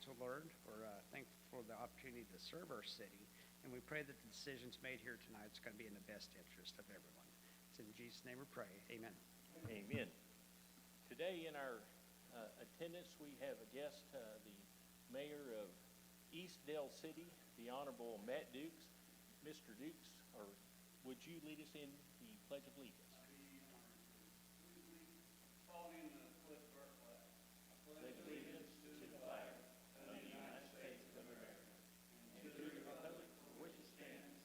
council, Lord. We're thankful for the opportunity to serve our city, and we pray that the decisions made here tonight is going to be in the best interest of everyone. It's in Jesus' name we pray. Amen. Amen. Today in our attendance, we have a guest, the mayor of East Del City, the Honorable Matt Dukes. Mr. Dukes, would you lead us in the Pledge of Allegiance? Pledge allegiance to the flag of the United States of America and to the republic for which it stands,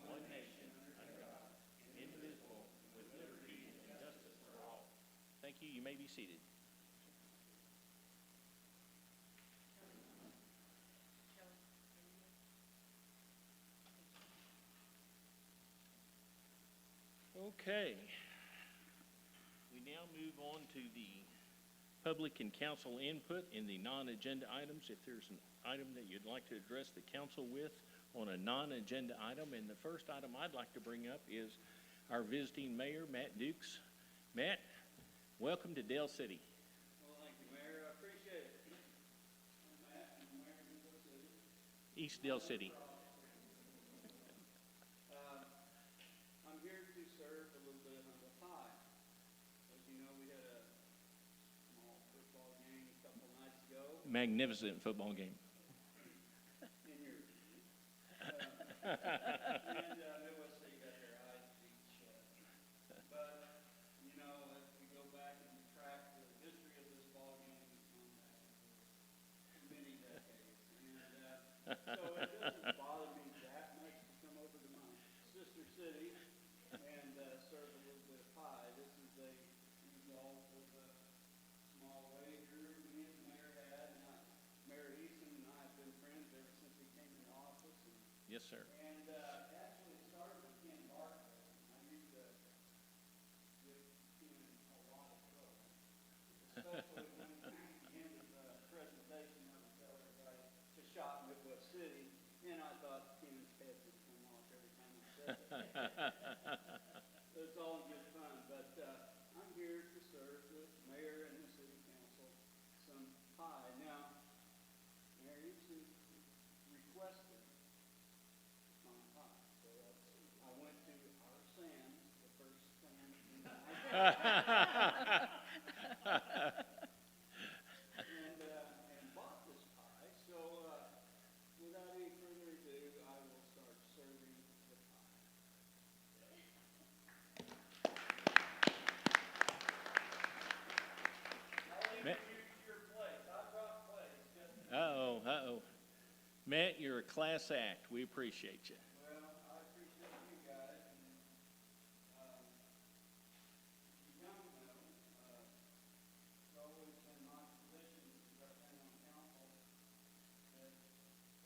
one nation under God, indivisible, with liberty and justice for all. Thank you. You may be seated. Okay. We now move on to the public and council input in the non-agenda items. If there's an item that you'd like to address the council with on a non-agenda item, and the first item I'd like to bring up is our visiting mayor, Matt Dukes. Matt, welcome to Del City. Well, thank you, Mayor. I appreciate it. I'm Matt, I'm the mayor of Del City. East Del City. I'm here to serve a little bit of humble pie. As you know, we had a small football game a couple nights ago. Magnificent football game. In your and Midwest City got their eyes beat shut. But, you know, if we go back and track the history of this ball game, it's gone back for many decades. And so it doesn't bother me that much to come over to my sister city and serve a little bit of pie. This is a result of a small wager me and the mayor had. And Mayor Eason and I have been friends ever since he came into office. Yes, sir. And actually it started with Ken Barclay. I used to give Ken a lot of trouble, especially when at the end of the presentation I would tell everybody to shop Midwest City, and I thought Ken's head would come off every time I said that. It's all in good fun, but I'm here to serve the mayor and the city council some pie. Now, Mayor Eason requested some pie, so I went to our Sam's, the first Sam's in the and bought this pie. So without any further ado, I will start serving the pie. I'll leave Matt. it to your place. I brought plates. Just Uh-oh. Matt, you're a class act. We appreciate you. well, I appreciate you guys. And if you don't know, it's always been my position since I've been on council that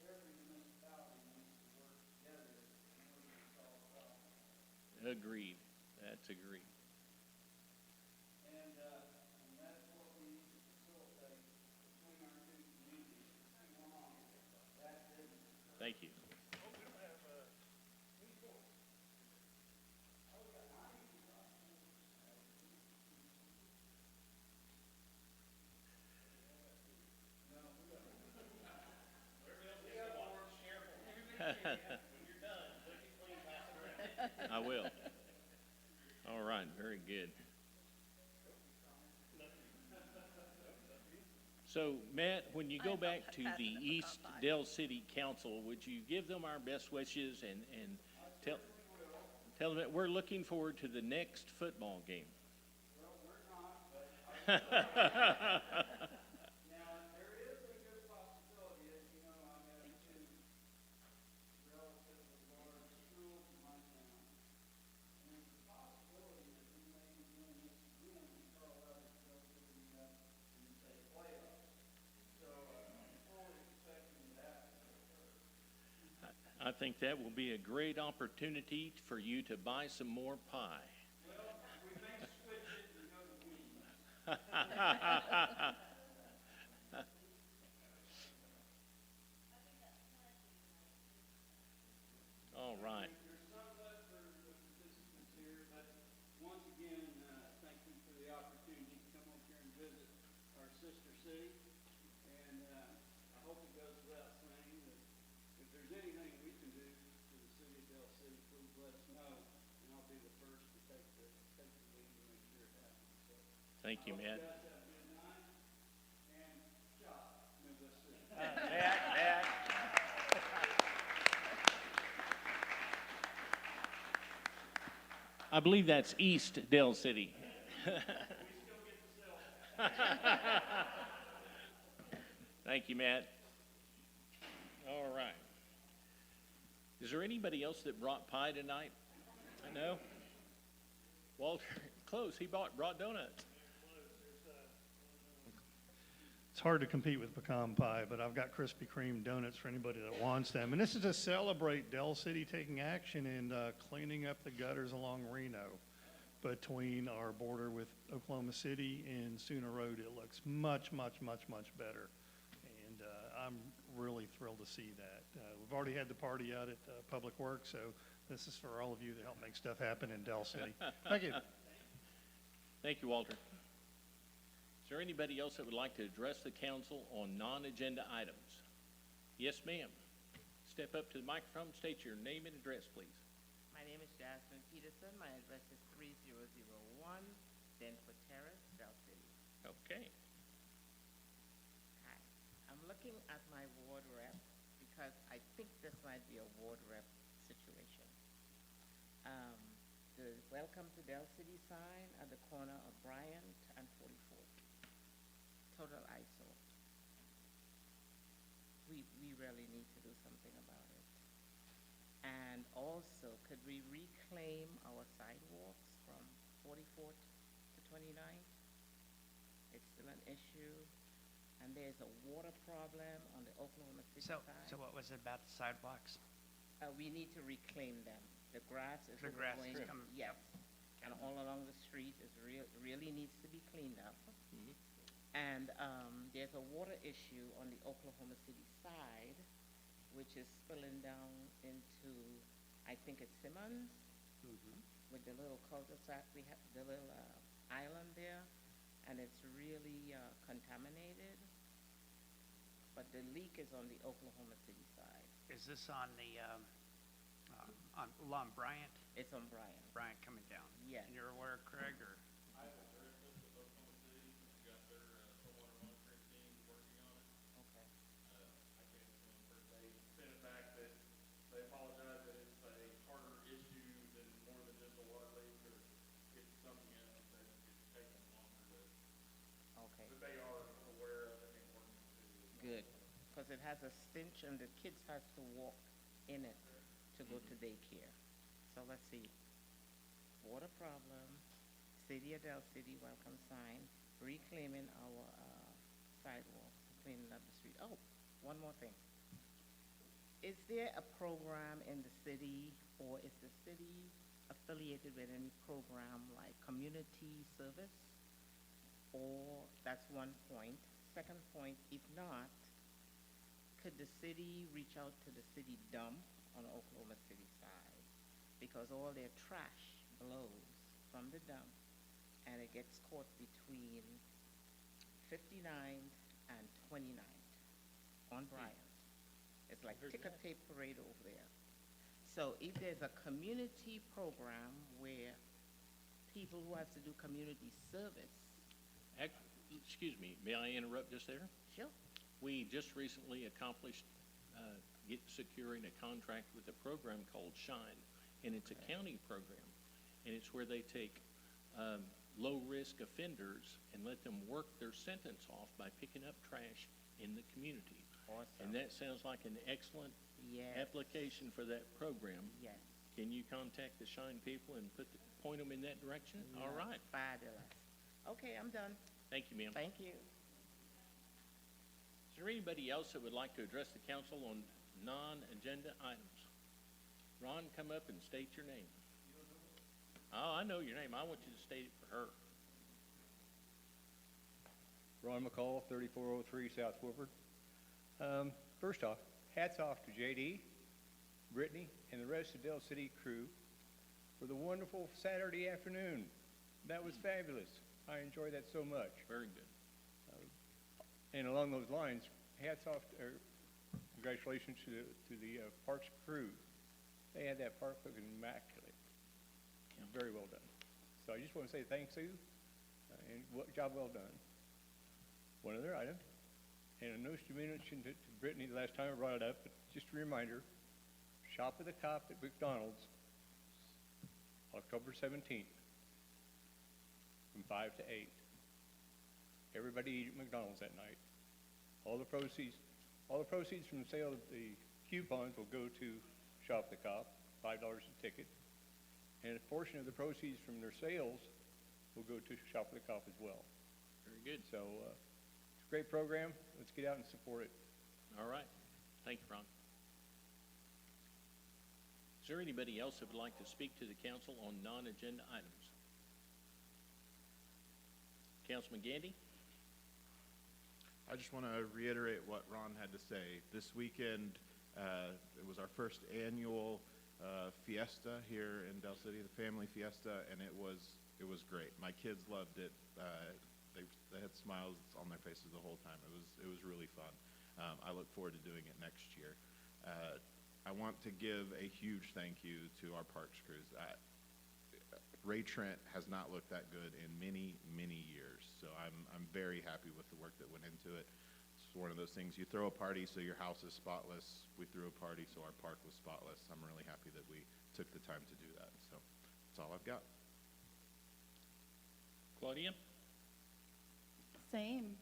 every municipality needs to work together in order to solve problems. Agreed. That's agreed. And that's what we need to facilitate between our two communities. Come on, that business. Thank you. I will. All right, very good. So, Matt, when you go back to the East Del City Council, would you give them our best wishes and tell them that we're looking forward to the next football game? Well, we're not, but now, there is a good possibility, as you know, I have two relatively large schools in my town. And there's a possibility that we may be doing this again in Colorado, relatively in the state playoffs. So, I'm fully expecting that to occur. I think that will be a great opportunity for you to buy some more pie. Well, we may switch it and go to wings. All right. There's some left for the participants here, but once again, thank you for the opportunity to come over here and visit our sister city. And I hope let us know, and I'll be the first to take the lead and make sure it happens, so. Thank you, Matt. I hope you guys have a good night, and shop, as I said. I believe that's East Dell City. Thank you, Matt. All right. Is there anybody else that brought pie tonight? No? Walter, close. He brought donuts. It's hard to compete with pecan pie, but I've got Krispy Kreme donuts for anybody that wants them. And this is to celebrate Dell City taking action and cleaning up the gutters along Reno between our border with Oklahoma City and Sooner Road. It looks much, much, much, much better. And I'm really thrilled to see that. We've already had the party out at Public Works, so this is for all of you that help make stuff happen in Dell City. Thank you. Thank you, Walter. Is there anybody else that would like to address the council on non-agenda items? Yes, ma'am. Step up to the microphone, state your name and address, please. My name is Jasmine Peterson. My address is 3001 Denford Terrace, Dell City. Okay. Hi. I'm looking at my ward rep because I think this might be a ward rep situation. The Welcome to Dell City sign at the corner of Bryant and 44th. Total eyesore. We really need to do something about it. And also, could we reclaim our sidewalks from 44th to 29th? It's still an issue. And there's a water problem on the Oklahoma City So side. what was it about the sidewalks? We need to reclaim them. The grass is The grass is overgrowing. coming- Yes. And all along the street is really needs to be cleaned up. Mhm. And there's a water issue on the Oklahoma City side, which is spilling down into, I think it's Simmons, with the little cul-de-sac, we have the little island there, and it's really contaminated. But the leak is on the Oklahoma City side. Is this on the, along Bryant, It's on Bryan. Bryant coming down? Yes. And you're aware, Craig, or? Okay. Sent it back that they apologize that it's a harder issue than more than just a water leak or it's something else that it's taken longer to, Okay, that they are aware of it and working to. good. Because it has a stench and the kids have to walk in it to go to daycare. So let's see. Water problem, City of Dell City welcome sign, reclaiming our sidewalks, cleaning up the street. Oh, one more thing. Is there a program in the city, or is the city affiliated with any program like community service? Or, that's one point. Second point, if not, could the city reach out to the city dump on the Oklahoma City side? Because all their trash blows from the dump, and it gets caught between 59th and 29th on Bryant. It's like ticker tape parade over there. So if there's a community program where people who have to do community service, Excuse me, may I interrupt just there? sure, We just recently accomplished securing a contract with a program called Shine, and it's a county program, and it's where they take low-risk offenders and let them work their sentence off by picking up trash in the community. awesome. And that sounds like an excellent Yes. application for that program. Yes. Can you contact the Shine people and point them in that direction? All Yes, right. Fabulous. Okay, I'm done. Thank you, ma'am. Thank you. Is there anybody else that would like to address the council on non-agenda items? Ron, come up and state your name. Oh, I know your name. I want you to state it for her. Ron McCall, 3403 South Woodward. First off, hats off to JD, Brittany, and the rest of the Dell City crew for the wonderful Saturday afternoon. That was fabulous. I enjoyed that so much. Very good. And along those lines, hats off, or congratulations to the Parks crew. They had that park looking immaculate. Very well done. So I just want to say thanks, Sue, and job well done. One other item, and I know she mentioned it to Brittany the last time I brought it up, but just a reminder, Shop at the Cop at McDonald's, October 17th, from 5 to 8. Everybody eat at McDonald's that night. All the proceeds from the sale of the coupons will go to Shop at the Cop, $5 a ticket. And a portion of the proceeds from their sales will go to Shop at the Cop as well. Very good. So it's a great program. Let's get out and support it. All right. Thank you, Ron. Is there anybody else that would like to speak to the council on non-agenda items? Councilman Gandy? I just want to reiterate what Ron had to say. This weekend, it was our first annual fiesta here in Del City, the family fiesta, and it was great. My kids loved it. They had smiles on their faces the whole time. It was really fun. I look forward to doing it next year. I want to give a huge thank you to our parks crews. Ray Trent has not looked that good in many, many years. So I'm very happy with the work that went into it. It's one of those things, you throw a party so your house is spotless. We threw a party so our park was spotless. I'm really happy that we took the time to do that. So that's all I've got. Claudia? Same.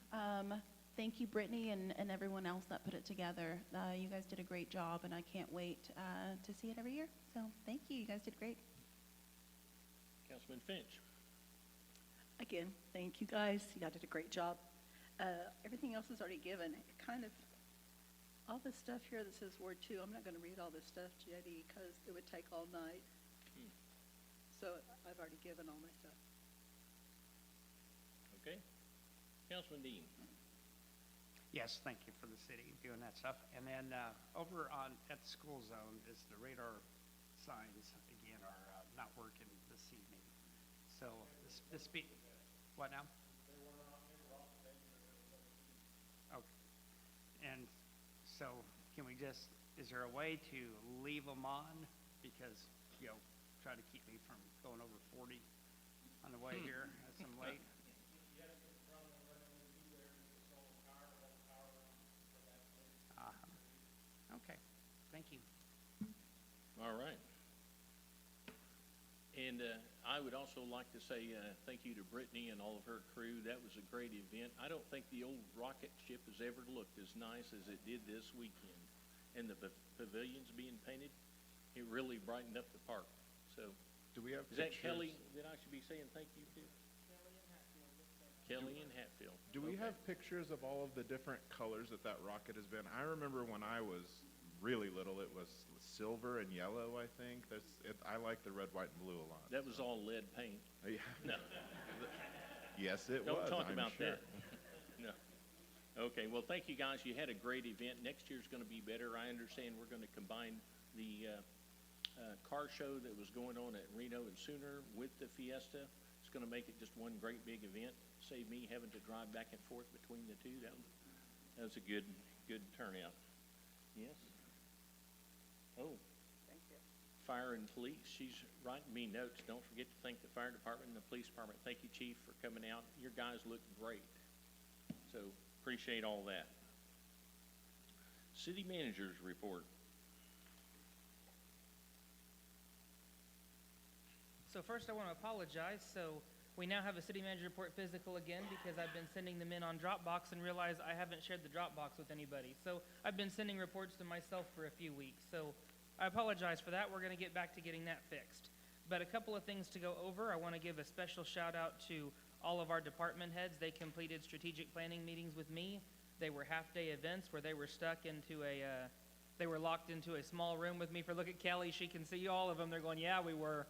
Thank you, Brittany, and everyone else that put it together. You guys did a great job, and I can't wait to see it every year. So thank you. You guys did great. Councilman Finch? Again, thank you guys. You guys did a great job. Everything else is already given. All this stuff here that says Ward 2, I'm not going to read all this stuff, JD, because it would take all night. So I've already given all my stuff. Okay. Councilman Dean? Yes, thank you for the city doing that stuff. And then over at the school zone is the radar signs, again, are not working this evening. So what now? Okay. And so can we is there a way to leave them on? Because, try to keep me from going over 40 on the way here as I'm late. Okay, thank you. All right. And I would also like to say thank you to Brittany and all of her crew. That was a great event. I don't think the old rocket ship has ever looked as nice as it did this weekend. And the pavilions being painted, it really brightened up the park. So, Do we have is that pictures? Kelly that I should be saying thank you to? Kelly and Hatfield. Do we Okay. have pictures of all of the different colors that rocket has been? I remember when I was really little, it was silver and yellow, I think. I like the red, white, and blue a lot. That was all lead paint. Yeah. No, Yes, it don't was, talk I'm about sure. that. No. Okay, well, thank you, guys. You had a great event. Next year's going to be better. I understand we're going to combine the car show that was going on at Reno and Sooner with the Fiesta. It's going to make it just one great big event. Save me having to drive back and forth between the two. That was a good turnout. Yes? Oh. Thank you. Fire and police, she's writing me notes. Don't forget to thank the fire department and the police department. Thank you, Chief, for coming out. Your guys look great. So appreciate all that. City Manager's report. So first I want to apologize. So we now have a city manager report physical again because I've been sending them in on Dropbox and realized I haven't shared the Dropbox with anybody. So I've been sending reports to myself for a few weeks. So I apologize for that. We're going to get back to getting that fixed. But a couple of things to go over. I want to give a special shout out to all of our department heads. They completed strategic planning meetings with me. They were half-day events where they were stuck into they were locked into a small room with me. Look at Kelly, she can see all of them. They're going, yeah, we were.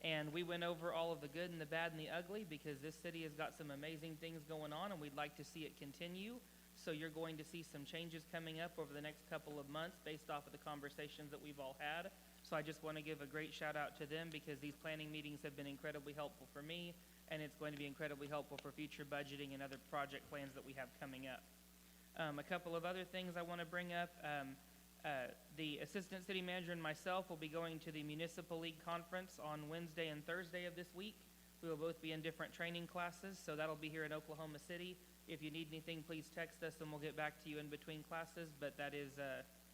And we went over all of the good and the bad and the ugly because this city has got some amazing things going on and we'd like to see it continue. So you're going to see some changes coming up over the next couple of months based off of the conversations that we've all had. So I just want to give a great shout out to them because these planning meetings have been incredibly helpful for me and it's going to be incredibly helpful for future budgeting and other project plans that we have coming up. A couple of other things I want to bring up. The Assistant City Manager and myself will be going to the Municipal League Conference on Wednesday and Thursday of this week. We will both be in different training classes, so that'll be here in Oklahoma City. If you need anything, please text us and we'll get back to you in between classes, but that is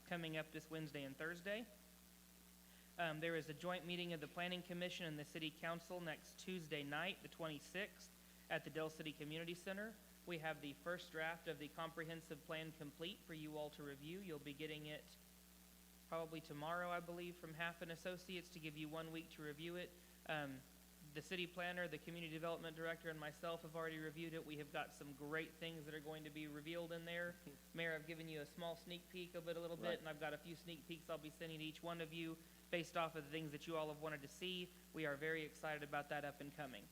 coming up this Wednesday and Thursday. There is a joint meeting of the Planning Commission and the City Council next Tuesday night, the 26th, at the Dell City Community Center. We have the first draft of the comprehensive plan complete for you all to review. You'll be getting it probably tomorrow, I believe, from Half Associates to give you 1 week to review it. The city planner, the community development director, and myself have already reviewed it. We have got some great things that are going to be revealed in there. Mayor, I've given you a small sneak peek of it a little bit, Right. and I've got a few sneak peeks I'll be sending to each one of you based off of the things that you all have wanted to see. We are very excited about that up and coming.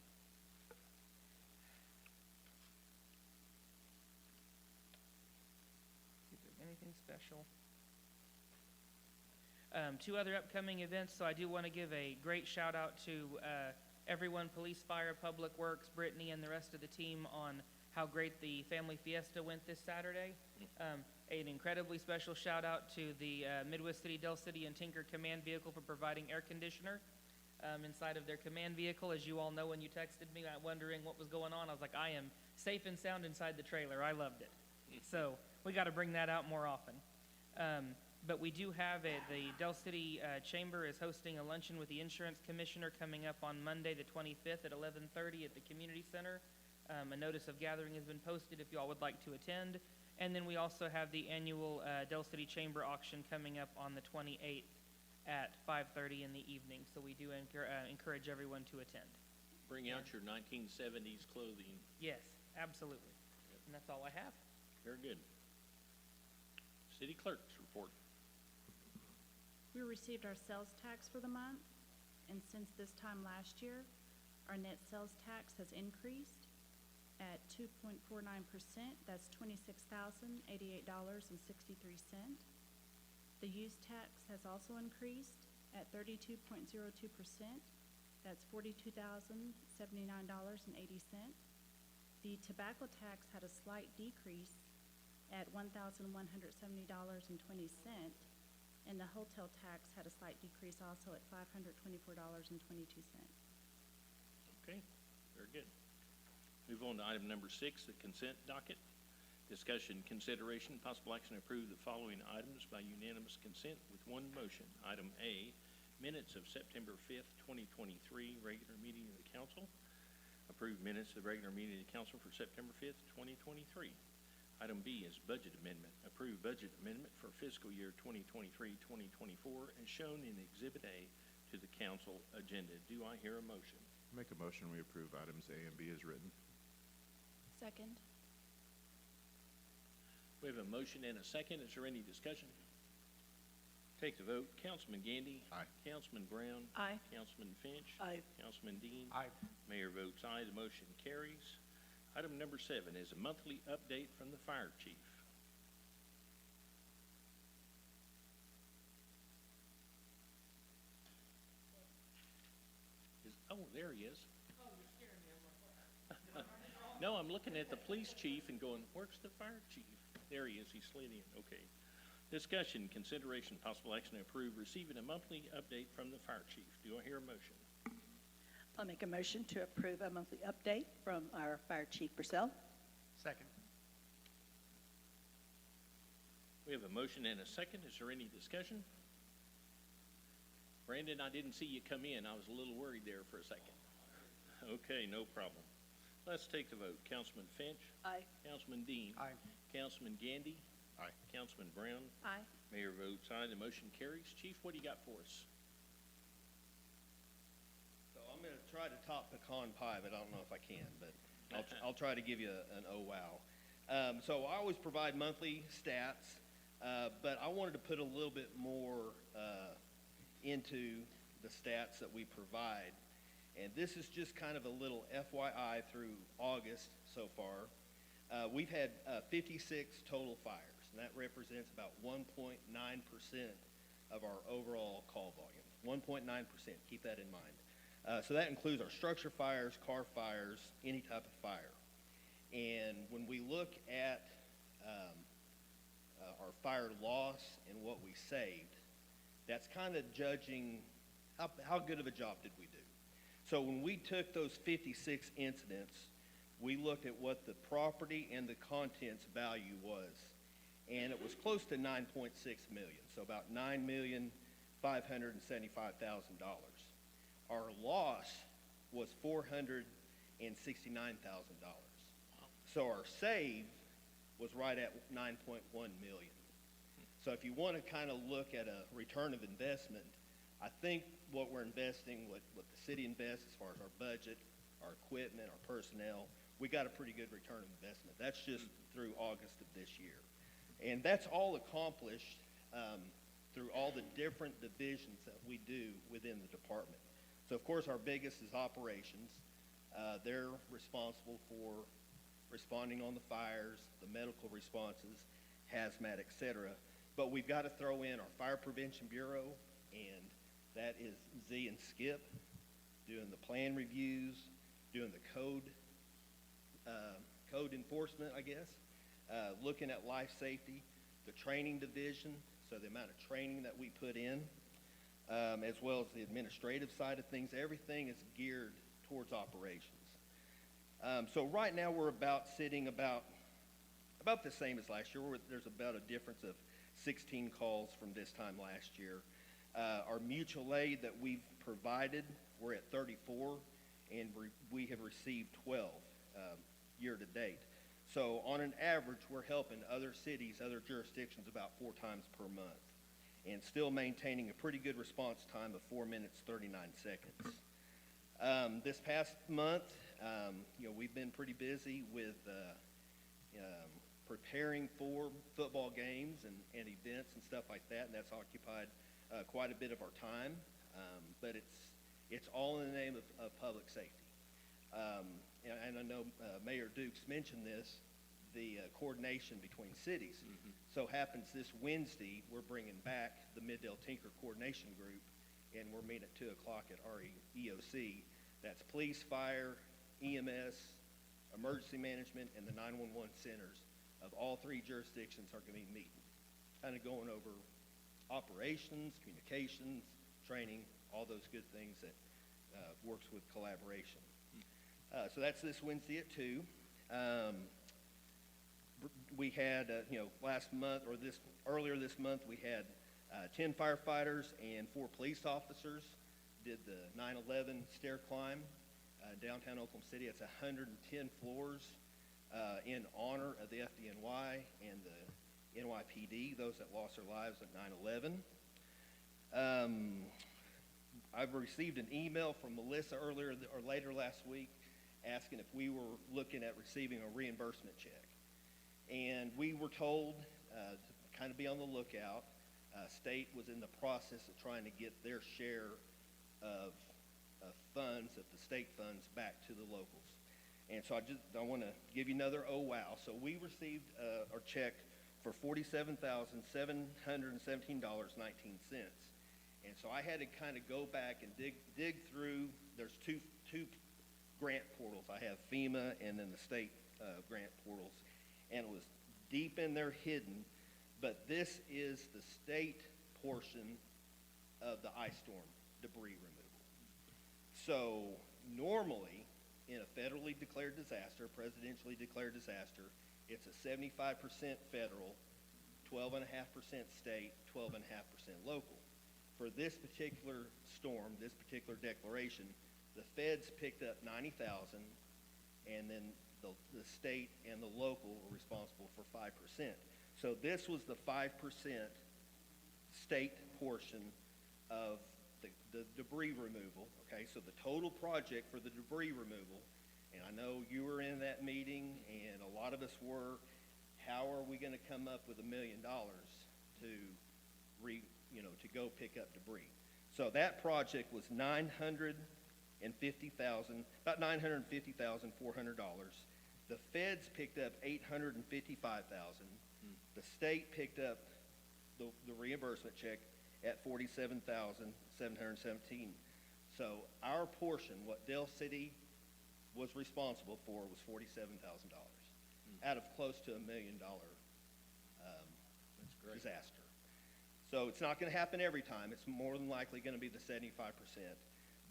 Is there anything special? Two other upcoming events, so I do want to give a great shout out to everyone, police, fire, public works, Brittany, and the rest of the team on how great the Family Fiesta went this Saturday. An incredibly special shout out to the Midwest City, Dell City, and Tinker Command Vehicle for providing air conditioner inside of their command vehicle. As you all know, when you texted me wondering what was going on, I was like, I am safe and sound inside the trailer. I loved it. So we got to bring that out more often. But we do have the Dell City Chamber is hosting a luncheon with the Insurance Commissioner coming up on Monday, the 25th at 11:30 at the Community Center. A notice of gathering has been posted if you all would like to attend. And then we also have the annual Dell City Chamber auction coming up on the 28th at 5:30 in the evening. So we do encourage everyone to attend. Bring out your 1970s clothing. Yes, absolutely. And that's all I have. Very good. City Clerk's report. We received our sales tax for the month, and since this time last year, our net sales tax has increased at 2.49%. That's $26,088.63. The use tax has also increased at 32.02%. That's $42,079.80. The tobacco tax had a slight decrease at $1,170.20. And the hotel tax had a slight decrease also at $524.22. Okay, very good. Move on to item number 6, the consent docket. Discussion, consideration, possible action to approve the following items by unanimous consent with one motion. Item A, minutes of September 5th, 2023, regular meeting of the council. Approved minutes of the regular meeting of the council for September 5th, 2023. Item B is budget amendment. Approved budget amendment for fiscal year 2023-2024 as shown in Exhibit A to the council agenda. Do I hear a motion? Make a motion, we approve items A and B as written. Second. We have a motion and a second. Is there any discussion? Take the vote. Councilman Gandy. Aye. Councilman Brown. Aye. Councilman Finch. Aye. Councilman Dean. Aye. Mayor votes aye. The motion carries. Item number 7 is a monthly update from the fire chief. Oh, there he is. No, I'm looking at the police chief and going, where's the fire chief? There he is. He slid in. Okay. Discussion, consideration, possible action to approve receiving a monthly update from the fire chief. Do I hear a motion? I'll make a motion to approve a monthly update from our Fire Chief Purcell. Second. We have a motion and a second. Is there any discussion? Brandon, I didn't see you come in. I was a little worried there for a second. Okay, no problem. Let's take the vote. Councilman Finch. Aye. Councilman Dean. Aye. Councilman Gandy. Aye. Councilman Brown. Aye. Mayor votes aye. The motion carries. Chief, what do you got for us? So I'm going to try to top pecan pie, but I don't know if I can, but I'll try to give you an oh wow. So I always provide monthly stats, but I wanted to put a little bit more into the stats that we provide. And this is just kind of a little FYI through August so far. We've had 56 total fires, and that represents about 1.9% of our overall call volume. 1.9%, keep that in mind. So that includes our structure fires, car fires, any type of fire. And when we look at our fire loss and what we saved, that's kind of judging how good of a job did we do. So when we took those 56 incidents, we looked at what the property and the contents value was, and it was close to $9.6 million, so about $9,575,000. Our loss was $469,000. So our save was right at 9.1 million. So if you want to kind of look at a return of investment, I think what we're investing, what the city invests as far as our budget, our equipment, our personnel, we got a pretty good return of investment. That's just through August of this year. And that's all accomplished through all the different divisions that we do within the department. So of course our biggest is operations. They're responsible for responding on the fires, the medical responses, hazmat, et cetera. But we've got to throw in our Fire Prevention Bureau, and that is Z and Skip, doing the plan reviews, doing the code enforcement, I guess, looking at life safety, the training division, so the amount of training that we put in, as well as the administrative side of things. Everything is geared towards operations. So right now we're sitting about the same as last year. There's about a difference of 16 calls from this time last year. Our mutual aid that we've provided, we're at 34, and we have received 12 year to date. So on an average, we're helping other cities, other jurisdictions about 4 times per month, and still maintaining a pretty good response time of 4 minutes, 39 seconds. This past month, we've been pretty busy with preparing for football games and events and stuff like that, and that's occupied quite a bit of our time. But it's all in the name of public safety. And I know Mayor Dukes mentioned this, the coordination between cities. So happens this Wednesday, we're bringing back the Mid-Dale Tinker Coordination Group, and we're meeting at 2 o'clock at REOC. That's police, fire, EMS, emergency management, and the 911 centers of all 3 jurisdictions are going to be meeting, kind of going over operations, communications, training, all those good things that works with collaboration. So that's this Wednesday at 2. We had, last month, or earlier this month, we had 10 firefighters and 4 police officers did the 9/11 stair climb downtown Oklahoma City. It's 110 floors in honor of the FDNY and the NYPD, those that lost their lives at 9/11. I've received an email from Melissa later last week asking if we were looking at receiving a reimbursement check. And we were told to kind of be on the lookout. State was in the process of trying to get their share of funds, of the state funds, back to the locals. And so I want to give you another oh wow. So we received our check for $47,717.19. And so I had to kind of go back and dig through. There's two grant portals. I have FEMA and then the state grant portals. And it was deep in there hidden. But this is the state portion of the ice storm debris removal. So normally, in a federally declared disaster, presidentially declared disaster, it's a 75% federal, 12.5% state, 12.5% local. For this particular storm, this particular declaration, the feds picked up 90,000, and then the state and the local were responsible for 5%. So this was the 5% state portion of the debris removal, okay? So the total project for the debris removal, and I know you were in that meeting, and a lot of us were, how are we going to come up with $1 million to go pick up debris? So that project was about $950,400. The feds picked up $855,000. The state picked up the reimbursement check at $47,717. So our portion, what Dale City was responsible for, was $47,000 out of close to $1 million disaster. So it's not gonna happen every time. It's more than likely gonna be the 75%.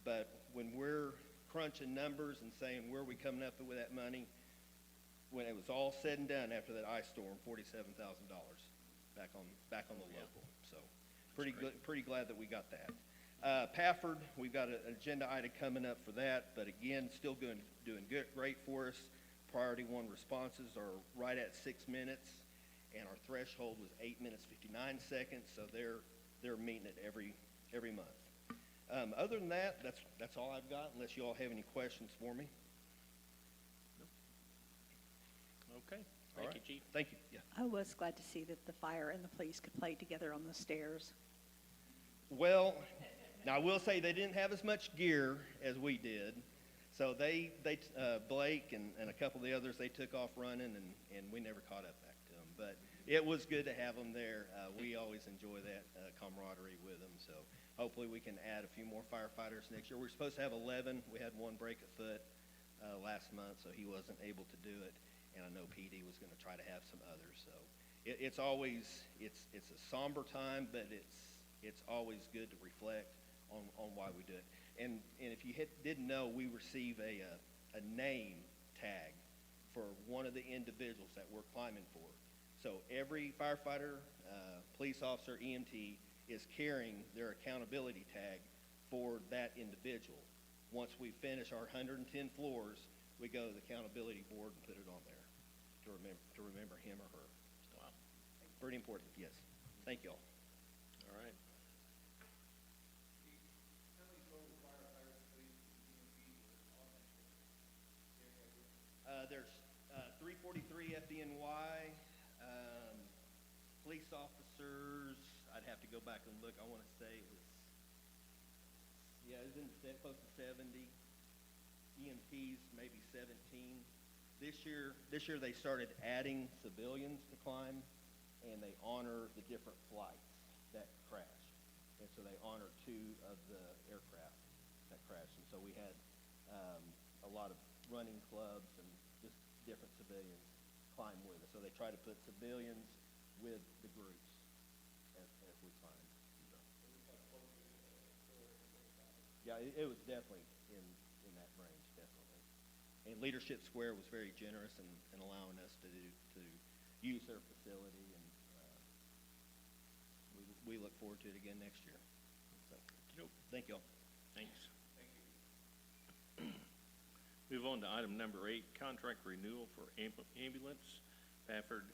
But when we're crunching numbers and saying where we coming up with that money, when it was all said and done after that ice storm, $47,000 back on the local. So pretty glad that we got that. Pafford, we've got an agenda item coming up for that, but again, still doing great for us. Priority 1 responses are right at 6 minutes, and our threshold was 8 minutes 59 seconds. So they're meeting it every month. Other than that, that's all I've got. Unless you all have any questions for me. Okay, All thank you, right. Chief. Thank you. Yeah. I was glad to see that the fire and the police could play together on the stairs. Well, now I will say they didn't have as much gear as we did. So Blake and a couple of the others, they took off running, and we never caught up back to them. But it was good to have them there. We always enjoy that camaraderie with them. So hopefully we can add a few more firefighters next year. We're supposed to have 11. We had one break a foot last month, so he wasn't able to do it. And I know PD was going to try to have some others. So it's always it's a somber time, but it's always good to reflect on why we do it. And if you didn't know, we receive a name tag for one of the individuals that we're climbing for. So every firefighter, police officer, EMT is carrying their accountability tag for that individual. Once we finish our 110 floors, we go to the accountability board and put it on there to remember him or her. Wow. Pretty important, yes. Thank you all. All right. There's 343 FDNY, police officers. I'd have to go back and look. I want to say it was, it was close to 70. EMTs, maybe 17. This year they started adding civilians to climb, and they honor the different flights that crashed. And so they honor 2 of the aircraft that crashed. And so we had a lot of running clubs and just different civilians climb with us. So they try to put civilians with the groups as we climb. So. Yeah, it was definitely in that range, definitely. And Leadership Square was very generous in allowing us to use their facility, and we look forward to it again next year. So, thank you all. Thanks. Move on to item number 8, contract renewal for ambulance, Pafford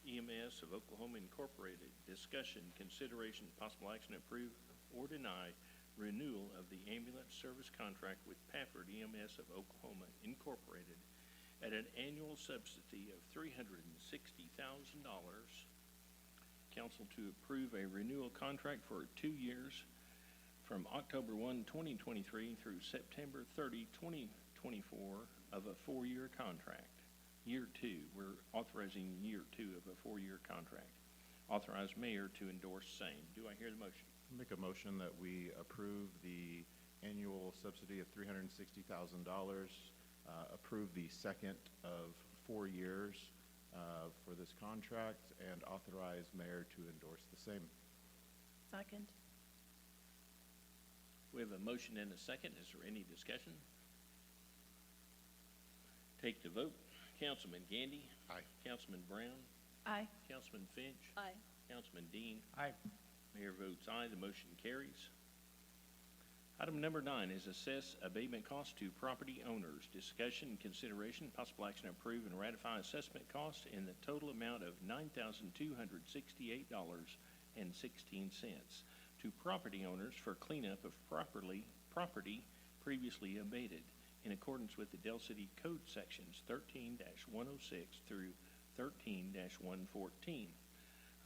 EMS of Oklahoma Incorporated. Discussion, consideration, possible action, approve or deny renewal of the ambulance service contract with Pafford EMS of Oklahoma Incorporated at an annual subsidy of $360,000. Council to approve a renewal contract for 2 years from October 1, 2023 through September 30, 2024 of a 4-year contract. Year 2, we're authorizing year 2 of a 4-year contract. Authorize mayor to endorse same. Do I hear the motion? Make a motion that we approve the annual subsidy of $360,000, approve the second of 4 years for this contract, and authorize mayor to endorse the same. Second. We have a motion and a second. Is there any discussion? Take the vote. Councilman Gandy? Aye. Councilman Brown? Aye. Councilman Finch? Aye. Councilman Dean? Aye. Mayor votes aye. The motion carries. Item number 9 is assess abatement costs to property owners. Discussion, consideration, possible action to approve and ratify assessment costs in the total amount of $9,268.16 to property owners for cleanup of property previously abated in accordance with the Del City Code sections 13-106 through 13-114.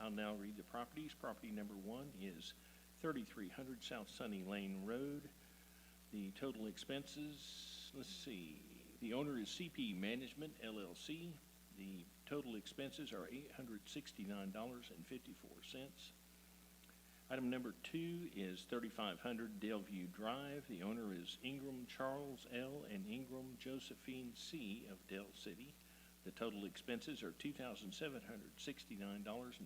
I'll now read the properties. Property number 1 is 3300 South Sunny Lane Road. The total expenses, let's see, the owner is CP Management LLC. The total expenses are $869.54. Item number 2 is 3500 Delview Drive. The owner is Ingram Charles L. and Ingram Josephine C. of Del City. The total expenses are $2,769.54.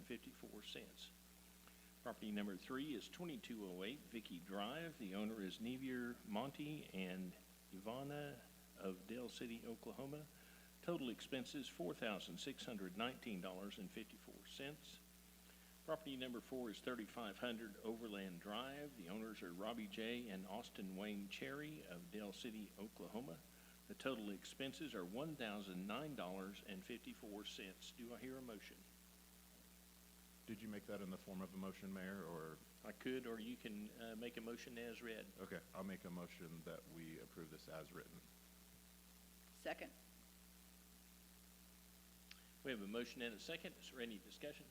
Property number 3 is 2208 Vicky Drive. The owner is Nevier Monty and Ivana of Dale City, Oklahoma. Total expenses $4,619.54. Property number 4 is 3500 Overland Drive. The owners are Robbie J. and Austin Wayne Cherry of Dale City, Oklahoma. The total expenses are $1,009.54. Do I hear a motion? Did you make that in the form of a motion, Mayor, or? I could, or you can make a motion as read. Okay, I'll make a motion that we approve this as written. Second. We have a motion and a second. Is there any discussion?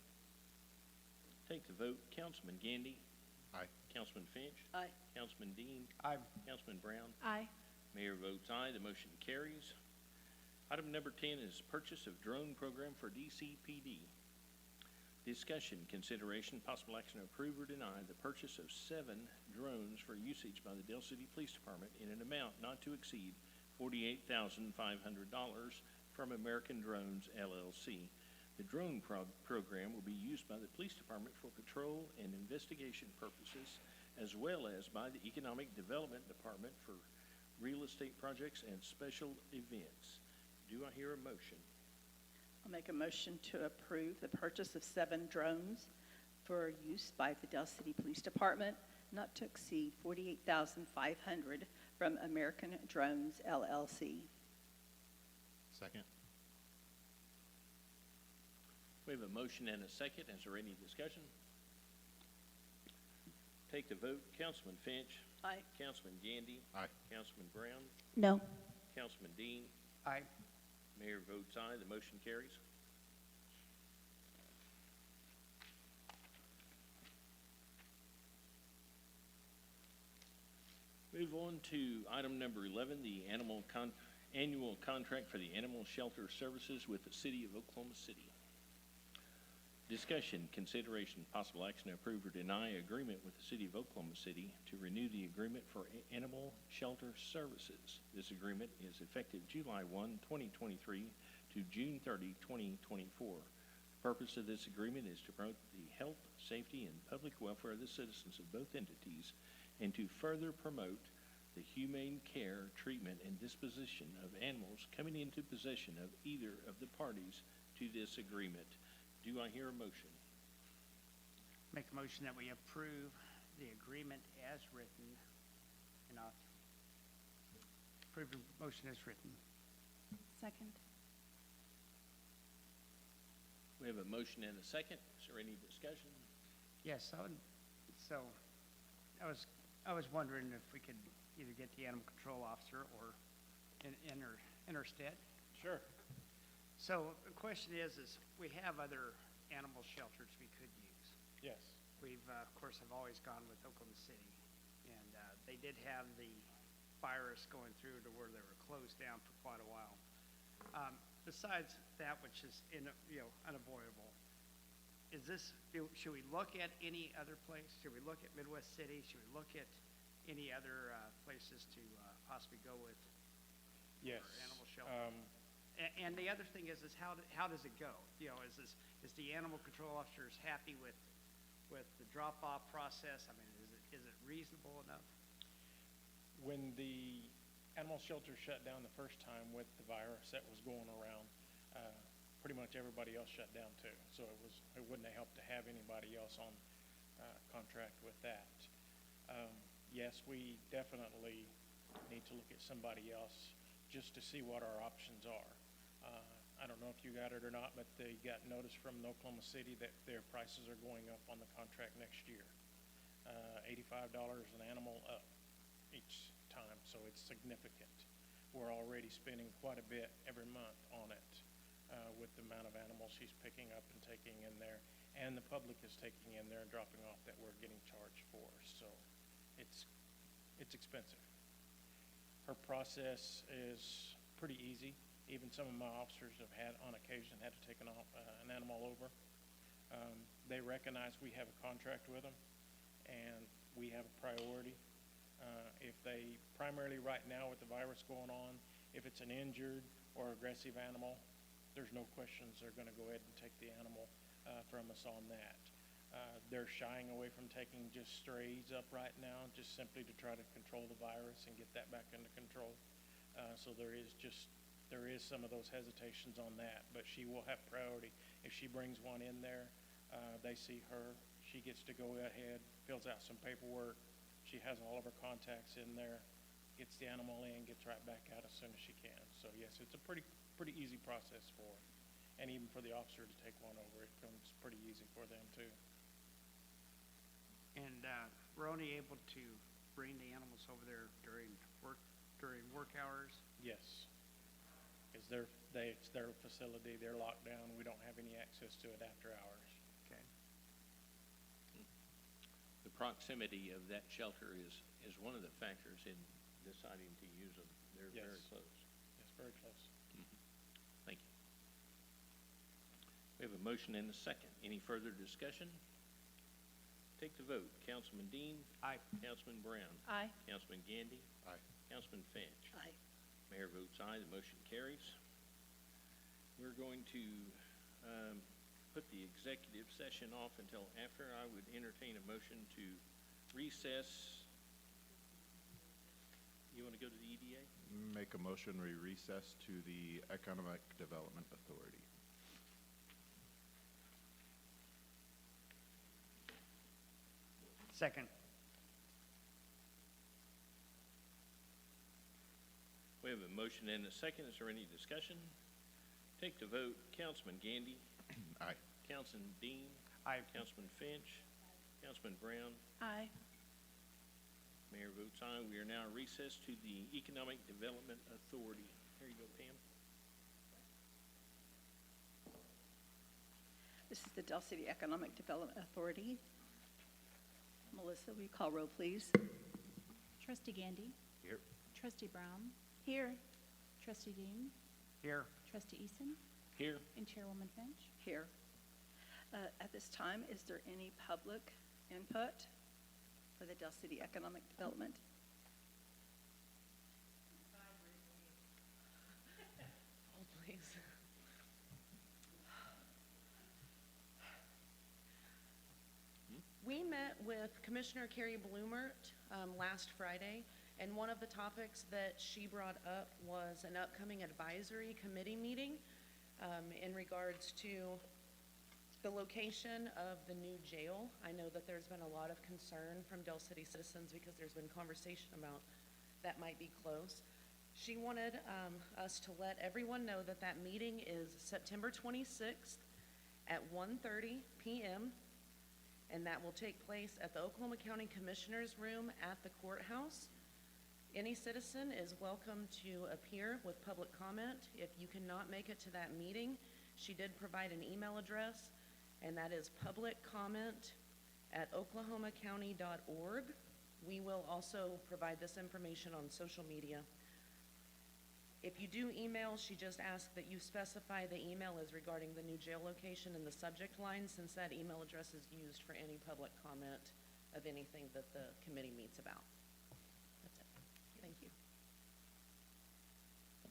Take the vote. Councilman Gandy? Aye. Councilman Finch? Aye. Councilman Dean? Aye. Councilman Brown? Aye. Mayor votes aye. The motion carries. Item number 10 is purchase of drone program for DCPD. Discussion, consideration, possible action to approve or deny the purchase of 7 drones for usage by the Dale City Police Department in an amount not to exceed $48,500 from American Drones LLC. The drone program will be used by the police department for patrol and investigation purposes, as well as by the Economic Development Department for real estate projects and special events. Do I hear a motion? I'll make a motion to approve the purchase of 7 drones for use by the Dale City Police Department, not to exceed $48,500 from American Drones LLC. Second. We have a motion and a second. Is there any discussion? Take the vote. Councilman Finch? Aye. Councilman Gandy? Aye. Councilman Brown? No. Councilman Dean? Aye. Mayor votes aye. The motion carries. Move on to item number 11, the annual contract for the animal shelter services with the City of Oklahoma City. Discussion, consideration, possible action to approve or deny agreement with the City of Oklahoma City to renew the agreement for animal shelter services. This agreement is effective July 1, 2023 to June 30, 2024. The purpose of this agreement is to promote the health, safety, and public welfare of the citizens of both entities and to further promote the humane care, treatment, and disposition of animals coming into possession of either of the parties to this agreement. Do I hear a motion? Make a motion that we approve the agreement as written and approve the motion as written. Second. We have a motion and a second. Is there any discussion? Yes, I was wondering if we could either get the animal control officer or Interstate. Sure. So the question is we have other animal shelters we could use. Yes. We've, of course, have always gone with Oklahoma City, and they did have the virus going through to where they were closed down for quite a while. Besides that, which is unavoidable, should we look at any other place? Should we look at Midwest City? Should we look at any other places to possibly go with Yes. for animal shelter? And the other thing is how does it go? Is the animal control officers happy with the drop-off process? I mean, is it reasonable enough? When the animal shelter shut down the first time with the virus that was going around, pretty much everybody else shut down too. So it wouldn't have helped to have anybody else on contract with that. Yes, we definitely need to look at somebody else just to see what our options are. I don't know if you got it or not, but they got notice from Oklahoma City that their prices are going up on the contract next year. $85 an animal up each time, so it's significant. We're already spending quite a bit every month on it with the amount of animals she's picking up and taking in there, and the public is taking in there and dropping off that we're getting charged for. So it's expensive. Her process is pretty easy. Even some of my officers have on occasion had to take an animal over. They recognize we have a contract with them, and we have a priority. If they, primarily right now with the virus going on, if it's an injured or aggressive animal, there's no questions, they're gonna go ahead and take the animal, from us on that. They're shying away from taking just strays up right now, just simply to try to control the virus and get that back under control. So there is some of those hesitations on that, but she will have priority. If she brings one in there, they see her, she gets to go ahead, fills out some paperwork, she has all of her contacts in there, gets the animal in, gets right back out as soon as she can. So yes, it's a pretty easy process for her. And even for the officer to take one over, it comes pretty easy for them too. And we're only able to bring the animals over there during work hours? Yes. It's their facility, they're locked down, we don't have any access to it after hours. Okay. The proximity of that shelter is one of the factors in deciding to use them. They're very Yes. close. Yes, very close. Thank you. We have a motion and a second. Any further discussion? Take the vote. Councilman Dean. Aye. Councilman Brown. Aye. Councilman Gandy. Aye. Councilman Finch. Aye. Mayor votes aye, the motion carries. We're going to put the executive session off until after. I would entertain a motion to recess. You want to go to the EDA? Make a motion, we recess to the Economic Development Authority. Second. We have a motion and a second. Is there any discussion? Take the vote. Councilman Gandy. Aye. Councilman Dean. Aye. Councilman Finch. Councilman Brown. Aye. Mayor votes aye. We are now recessed to the Economic Development Authority. Here you go, Pam. This is the Del City Economic Development Authority. Melissa, will you call roll, please? Trustee Gandy. Here. Trustee Brown. Here. Trustee Dean. Here. Trustee Eason. Here. And Chairwoman Finch. Here. At this time, is there any public input for the Del City Economic Development? Hold, please. We met with Commissioner Carrie Bloomert last Friday, and one of the topics that she brought up was an upcoming advisory committee meeting in regards to the location of the new jail. I know that there's been a lot of concern from Del City citizens because there's been conversation about that might be close. She wanted us to let everyone know that that meeting is September 26th at 1:30 p.m., and that will take place at the Oklahoma County Commissioners Room at the courthouse. Any citizen is welcome to appear with public comment. If you cannot make it to that meeting, she did provide an email address, and that is publiccomment@oklahomacounty.org. We will also provide this information on social media. If you do email, she just asked that you specify the email is regarding the new jail location in the subject line, since that email address is used for any public comment of anything that the committee meets about. That's it. Thank you.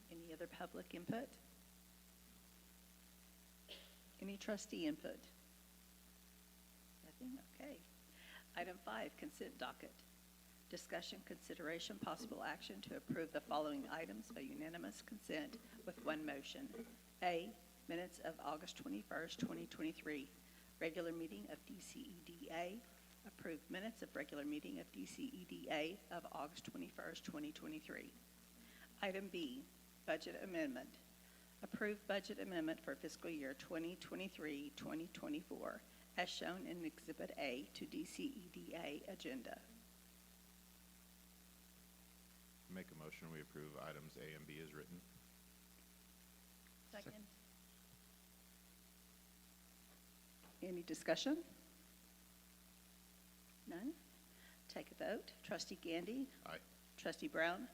Any other public input? Any trustee input? Nothing? Okay. Item 5, consent docket. Discussion, consideration, possible action to approve the following items by unanimous consent with one motion. A, minutes of August 21st, 2023, regular meeting of DCEDA. Approved minutes of regular meeting of DCEDA of August 21st, 2023. Item B, budget amendment. Approved budget amendment for fiscal year 2023-2024, as shown in Exhibit A to DCEDA agenda. Make a motion, we approve items A and B as written. Second. Any discussion? None? Take a vote. Trustee Gandy? Aye. Trustee Brown?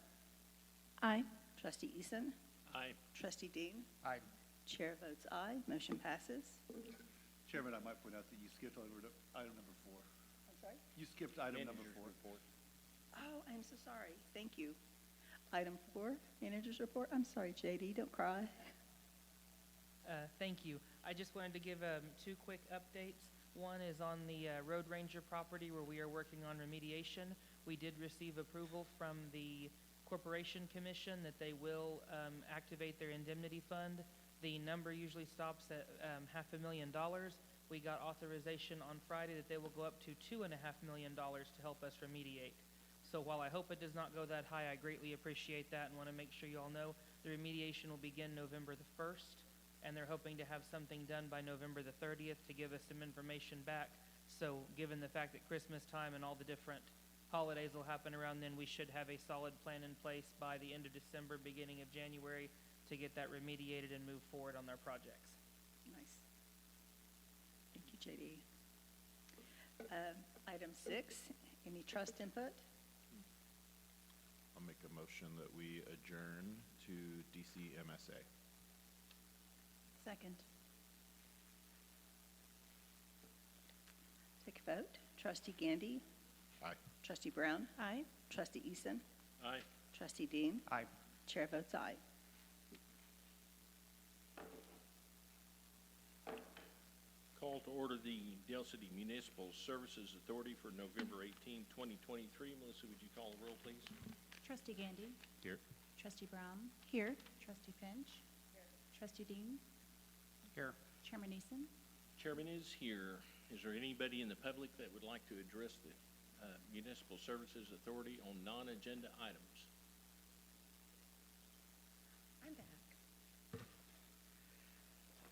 Aye. Trustee Eason? Aye. Trustee Dean? Aye. Chair votes aye. Motion passes. Chairman, I might point out that you skipped over to item number 4. I'm sorry? You skipped item number Manager's 4. report. Oh, I'm so sorry. Thank you. Item 4, manager's report. I'm sorry, JD, don't cry. Thank you. I just wanted to give two quick updates. One is on the Road Ranger property where we are working on remediation. We did receive approval from the Corporation Commission that they will activate their indemnity fund. The number usually stops at $500,000. We got authorization on Friday that they will go up to $2.5 million to help us remediate. So while I hope it does not go that high, I greatly appreciate that and want to make sure you all know the remediation will begin November the 1st, and they're hoping to have something done by November the 30th to give us some information back. So given the fact that Christmas time and all the different holidays will happen around then, we should have a solid plan in place by the end of December, beginning of January, to get that remediated and move forward on their projects. Nice. Thank you, JD. Item 6, any trust input? I'll make a motion that we adjourn to DCMSA. Second. Take a vote. Trustee Gandy? Aye. Trustee Brown? Aye. Trustee Eason? Aye. Trustee Dean? Aye. Chair votes aye. Call to order the Dale City Municipal Services Authority for November 18, 2023. Melissa, would you call the roll, please? Trustee Gandy. Here. Trustee Brown. Here. Trustee Finch. Trustee Dean. Here. Chairman Eason. Chairman is here. Is there anybody in the public that would like to address the Municipal Services Authority on non-agenda items? I'm back. Thank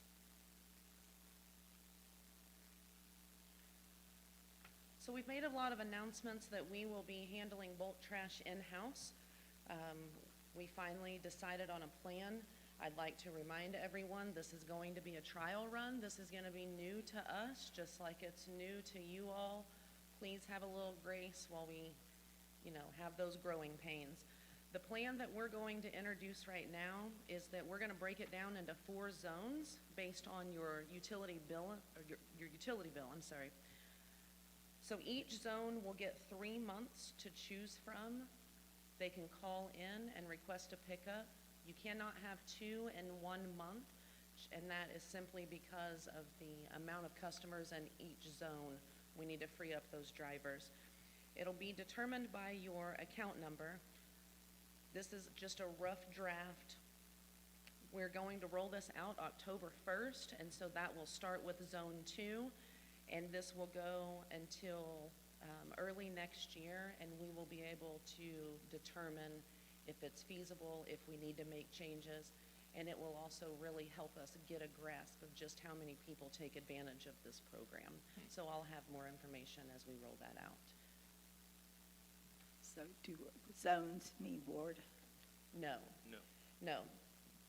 you. So we've made a lot of announcements that we will be handling bulk trash in-house. We finally decided on a plan. I'd like to remind everyone, this is going to be a trial run. This is going to be new to us, just like it's new to you all. Please have a little grace while we, have those growing pains. The plan that we're going to introduce right now is that we're going to break it down into 4 zones based on your utility bill, or your utility bill, I'm sorry. So each zone will get 3 months to choose from. They can call in and request a pickup. You cannot have 2 in 1 month, and that is simply because of the amount of customers in each zone. We need to free up those drivers. It'll be determined by your account number. This is just a rough draft. We're going to roll this out October 1st, and so that will start with Zone 2, and this will go until early next year, and we will be able to determine if it's feasible, if we need to make changes, and it will also really help us get a grasp of just how many people take advantage of this program. So I'll have more information as we roll that out. So do zones mean ward? No. No. No.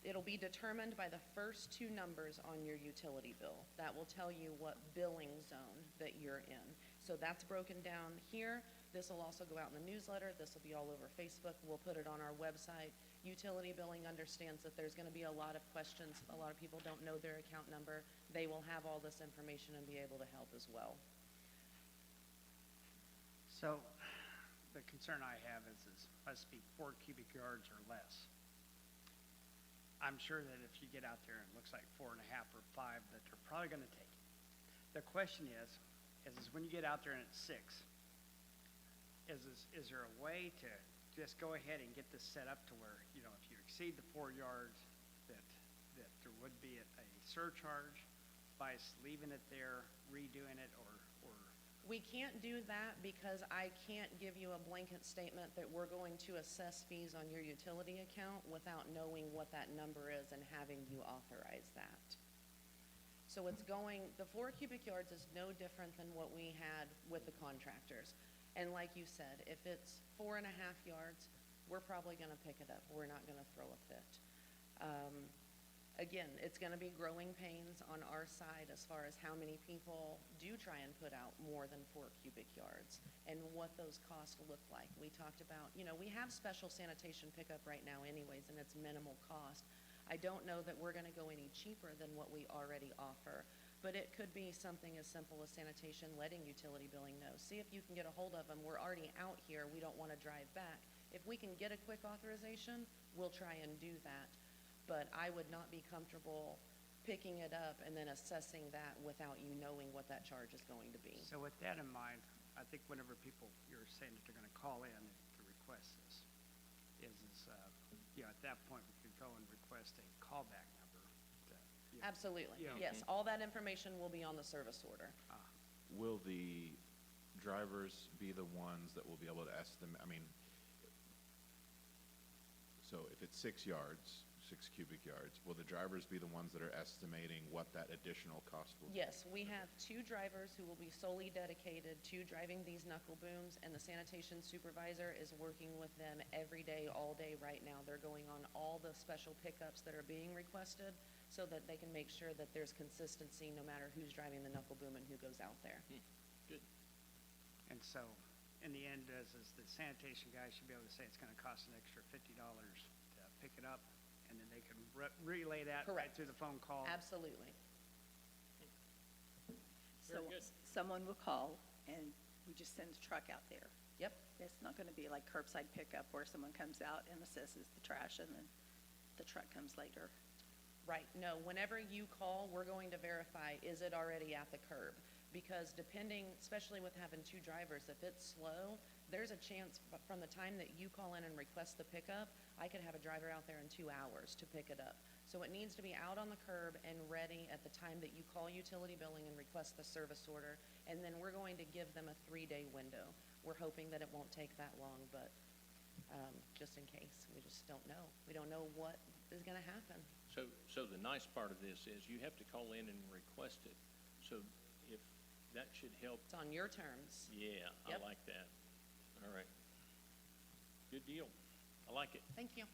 It'll be determined by the first 2 numbers on your utility bill. That will tell you what billing zone that you're in. So that's broken down here. This will also go out in the newsletter. This will be all over Facebook. We'll put it on our website. Utility billing understands that there's going to be a lot of questions. A lot of people don't know their account number. They will have all this information and be able to help as well. So the concern I have is must be 4 cubic yards or less. I'm sure that if you get out there and it looks like 4.5 or 5, that they're probably going to take it. The question is when you get out there and it's 6, is there a way to just go ahead and get this set up to where, if you exceed the 4 yards, that there would be a surcharge by us leaving it there, redoing it, or We can't do that because I can't give you a blanket statement that we're going to assess fees on your utility account without knowing what that number is and having you authorize that. So the 4 cubic yards is no different than what we had with the contractors. And like you said, if it's 4.5 yards, we're probably gonna pick it up. We're not gonna throw a fit. Again, it's gonna be growing pains on our side as far as how many people do try and put out more than 4 cubic yards and what those costs look like. We talked about, we have special sanitation pickup right now anyways, and it's minimal cost. I don't know that we're gonna go any cheaper than what we already offer, but it could be something as simple as sanitation letting utility billing know. See if you can get a hold of them. We're already out here. We don't want to drive back. If we can get a quick authorization, we'll try and do that. But I would not be comfortable picking it up and then assessing that without you knowing what that charge is going to be. So with that in mind, I think whenever people, you're saying that they're gonna call in to request this, at that point, we could go and request a callback number. Absolutely. Yeah. Yes, all that information will be on the service order. Will the drivers be the ones that will be able to estimate, so if it's 6 yards, 6 cubic yards, will the drivers be the ones that are estimating what that additional cost will be? Yes, we have 2 drivers who will be solely dedicated to driving these knuckle booms, and the sanitation supervisor is working with them every day, all day right now. They're going on all the special pickups that are being requested so that they can make sure that there's consistency no matter who's driving the knuckle boom and who goes out there. Good. And so, in the end, is the sanitation guy should be able to say it's gonna cost an extra $50 to pick it up, and then they can relay that right Correct. through the phone call. Absolutely. So Very good. someone will call and we just send a truck out there. Yep. It's not gonna be like curbside pickup where someone comes out and assesses the trash and then the truck comes later. Right, no, whenever you call, we're going to verify, is it already at the curb? Because depending, especially with having 2 drivers, if it's slow, there's a chance from the time that you call in and request the pickup, I could have a driver out there in 2 hours to pick it up. So it needs to be out on the curb and ready at the time that you call utility billing and request the service order, and then we're going to give them a 3-day window. We're hoping that it won't take that long, but just in case, we just don't know. We don't know what is gonna happen. So the nice part of this is you have to call in and request it. So if that should help, It's on your terms. yeah, I Yep. like that. All right. Good deal. I like it. Thank you.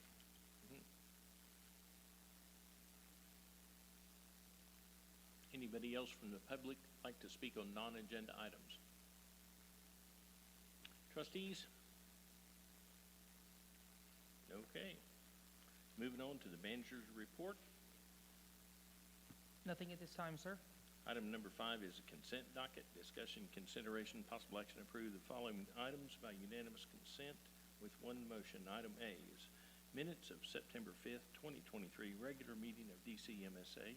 Anybody else from the public like to speak on non-agenda items? Trustees? Okay. Moving on to the manager's report. Nothing at this time, sir. Item number 5 is a consent docket. Discussion, consideration, possible action to approve the following items by unanimous consent with one motion. Item A is minutes of September 5th, 2023, regular meeting of DCMSA.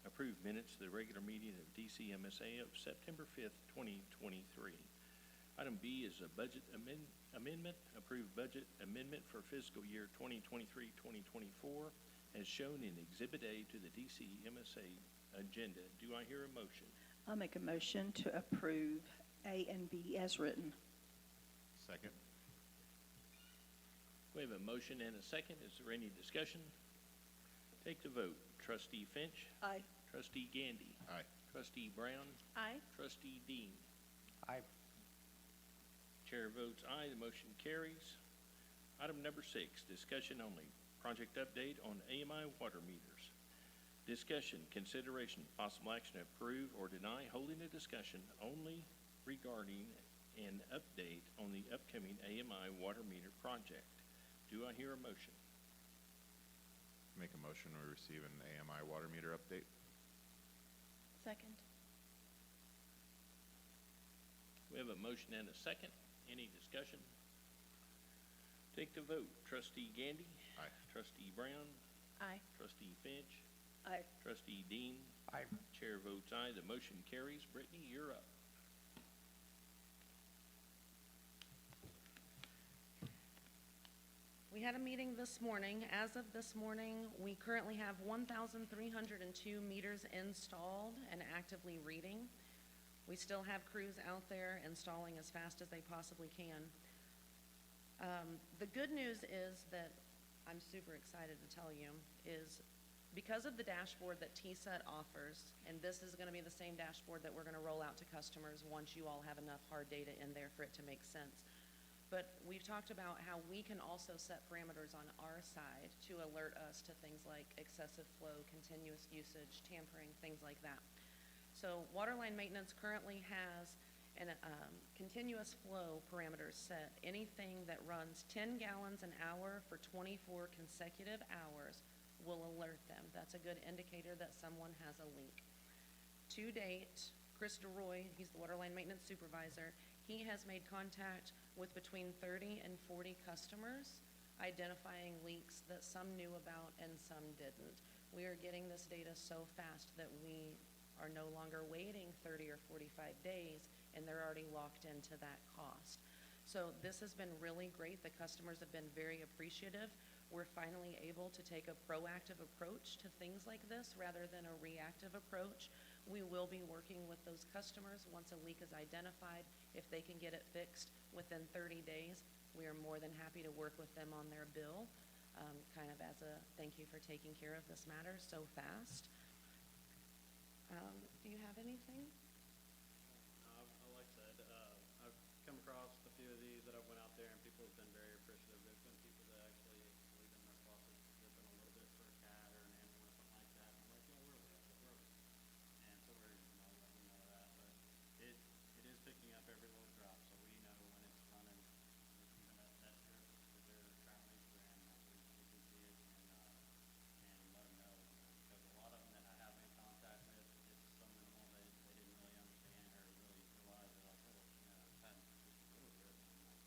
Approved minutes of the regular meeting of DCMSA of September 5th, 2023. Item B is a budget amendment. Approved budget amendment for fiscal year 2023-2024 as shown in Exhibit A to the DCMSA agenda. Do I hear a motion? I'll make a motion to approve A and B as written. Second? We have a motion and a second. Is there any discussion? Take the vote. Trustee Finch. Aye. Trustee Gandy. Aye. Trustee Brown. Aye. Trustee Dean. I, Chair votes aye. The motion carries. Item number 6, discussion only. Project update on AMI water meters. Discussion, consideration, possible action to approve or deny holding a discussion only regarding an update on the upcoming AMI water meter project. Do I hear a motion? Make a motion to receive an AMI water meter update. Second. We have a motion and a second. Any discussion? Take the vote. Trustee Gandy. Aye. Trustee Brown. Aye. Trustee Finch. Aye. Trustee Dean. I, Chair votes aye. The motion carries. Brittany, you're up. We had a meeting this morning. As of this morning, we currently have 1,302 meters installed and actively reading. We still have crews out there installing as fast as they possibly can. The good news is that I'm super excited to tell you is because of the dashboard that TSET offers, and this is gonna be the same dashboard that we're gonna roll out to customers once you all have enough hard data in there for it to make sense. But we've talked about how we can also set parameters on our side to alert us to things like excessive flow, continuous usage, tampering, things like that. So waterline maintenance currently has an continuous flow parameters set. Anything that runs 10 gallons an hour for 24 consecutive hours will alert them. That's a good indicator that someone has a leak. To date, Chris DeRoy, he's the water line maintenance supervisor, he has made contact with between 30 and 40 customers, identifying leaks that some knew about and some didn't. We are getting this data so fast that we are no longer waiting 30 or 45 days, and they're already locked into that cost. So this has been really great. The customers have been very appreciative. We're finally able to take a proactive approach to things like this rather than a reactive approach. We will be working with those customers once a leak is identified. If they can get it fixed within 30 days, we are more than happy to work with them on their bill, kind of as a thank you for taking care of this matter so fast. Do you have anything? Like I said, I've come across a few of these that I went out there, and people have been very appreciative. There's been people that actually leave in their faucets dripping a little bit for a cat or an animal or something like that. And I'm like, yeah, we're aware of it, we're aware. And so we're, letting them know that. But it is picking up every little drop, so we know when it's running, even at that trip, that they're trying to leave their animals, we can see it and let them know. Because a lot of them that I have made contact with, it's so minimal, they didn't really understand or really realize that, like, oh, it's had just a little bit, and like,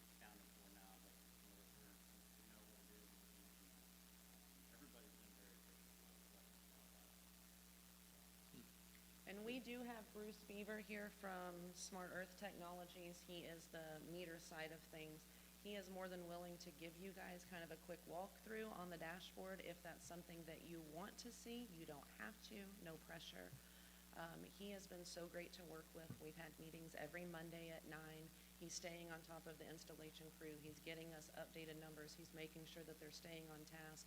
it's counted for now, but since we know what it is, we can let you know. Everybody's been very appreciative of letting us know about it. And we do have Bruce Beaver here from Smart Earth Technologies. He is the meter side of things. He is more than willing to give you guys kind of a quick walkthrough on the dashboard if that's something that you want to see. You don't have to, no pressure. He has been so great to work with. We've had meetings every Monday at 9. He's staying on top of the installation crew. He's getting us updated numbers. He's making sure that they're staying on task.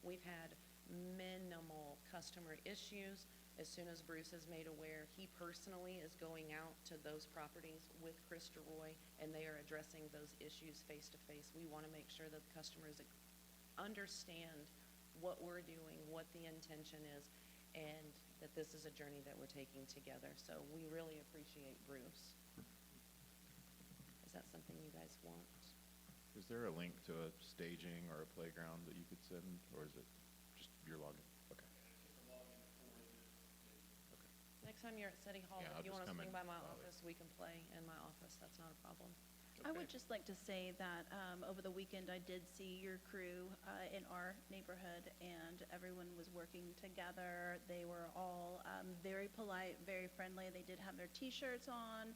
We've had minimal customer issues. As soon as Bruce is made aware, he personally is going out to those properties with Chris DeRoy, and they are addressing those issues face to face. We want to make sure that the customers understand what we're doing, what the intention is, and that this is a journey that we're taking together. So we really appreciate Bruce. Is that something you guys want? Is there a link to a staging or a playground that you could send, or is it just your login? Okay. Next time you're at City Hall, Yeah, if I'll you just want to come swing in by my early. office, we can play in my office. That's not a problem. I would just like to say that over the weekend, I did see your crew in our neighborhood, and everyone was working together. They were all very polite, very friendly. They did have their T-shirts on.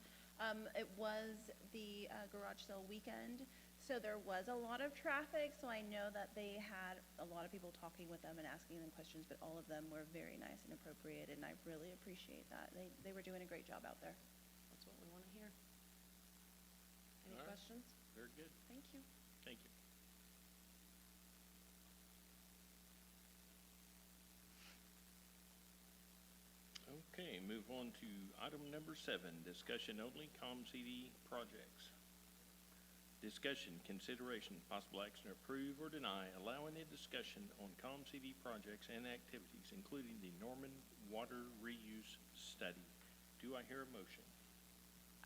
It was the garage sale weekend, so there was a lot of traffic, so I know that they had a lot of people talking with them and asking them questions, but all of them were very nice and appropriate, and I really appreciate that. They were doing a great job out there. That's what we want to hear. Any All right. questions? Very good. Thank you. Thank you. Okay, move on to item number 7, discussion only, ComCD projects. Discussion, consideration, possible action to approve or deny allowing a discussion on ComCD projects and activities, including the Norman Water Reuse Study. Do I hear a motion?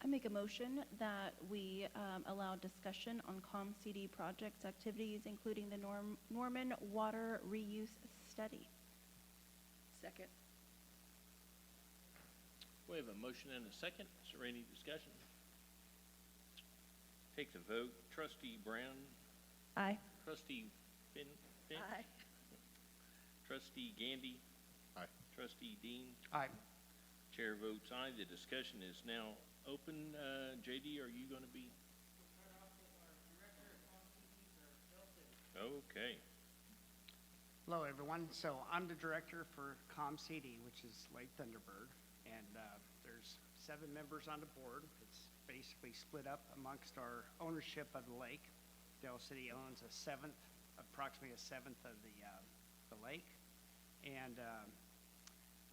I make a motion that we allow discussion on ComCD projects activities, including the Norman Water Reuse Study. Second. We have a motion and a second. Is there any discussion? Take the vote. Trustee Brown, Aye. Trustee Finch, Aye. Trustee Gandy, Aye. Trustee Dean. Aye. Chair votes aye. The discussion is now open. JD, are you going to be? Okay. Hello, everyone. So I'm the director for ComCD, which is Lake Thunderbird, and there's 7 members on the board. It's basically split up amongst our ownership of the lake. Del City owns approximately a seventh of the lake, and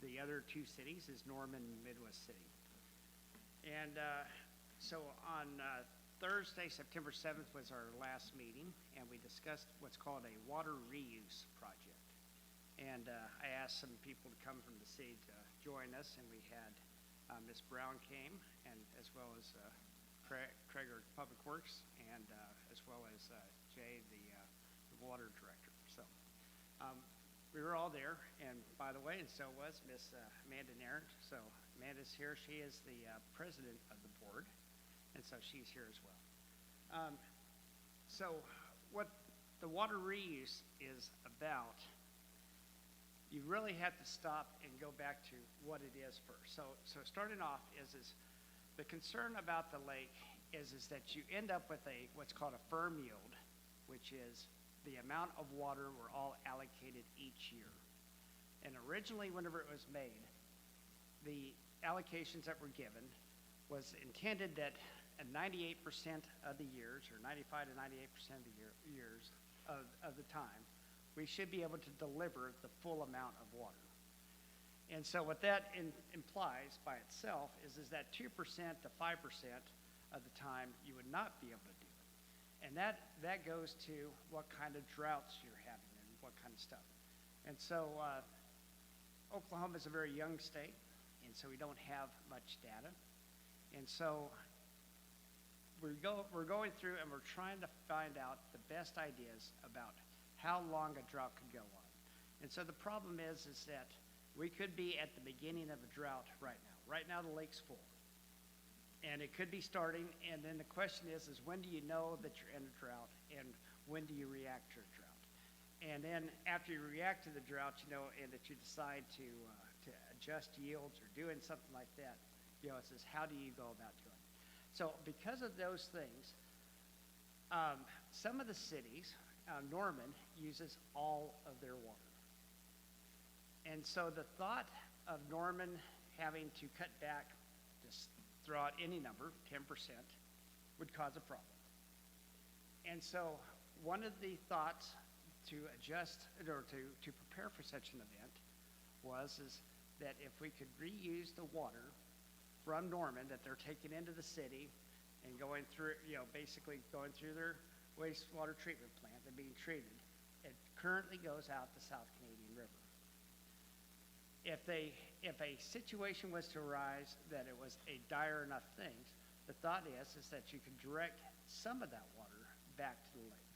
the other 2 cities is Norman and Midwest City. And so on Thursday, September 7th was our last meeting, and we discussed what's called a water reuse project. And I asked some people to come from the city to join us, and we had Ms. Brown came, and as well as Traeger Public Works, and as well as Jay, the water director. So we were all there, and by the way, and so was Miss Amanda Narrant. So Amanda's here. She is the president of the board, and so she's here as well. So what the water reuse is about, you really have to stop and go back to what it is first. So starting off is the concern about the lake is that you end up with what's called a firm yield, which is the amount of water we're all allocated each year. And originally, whenever it was made, the allocations that were given was intended that 98% of the years, or 95 to 98% of the years of the time, we should be able to deliver the full amount of water. And so what that implies by itself is that 2% to 5% of the time you would not be able to do it. And that goes to what kind of droughts you're having and what kind of stuff. And so Oklahoma is a very young state, and so we don't have much data. And so we're going through and we're trying to find out the best ideas about how long a drought could go on. And so the problem is that we could be at the beginning of a drought right now. Right now the lake's full. And it could be starting, and then the question is when do you know that you're in a drought, and when do you react to a drought? And then after you react to the drought, and that you decide to adjust yields or doing something like that, it says how do you go about doing it? So because of those things, some of the cities, Norman uses all of their water. And so the thought of Norman having to cut back, just throw out any number, 10%, would cause a problem. And so one of the thoughts to adjust or to prepare for such an event is that if we could reuse the water from Norman that they're taking into the city and going through, basically going through their wastewater treatment plant and being treated, it currently goes out the South Canadian River. If a situation was to arise that it was a dire enough thing, the thought is that you could direct some of that water back to the lake.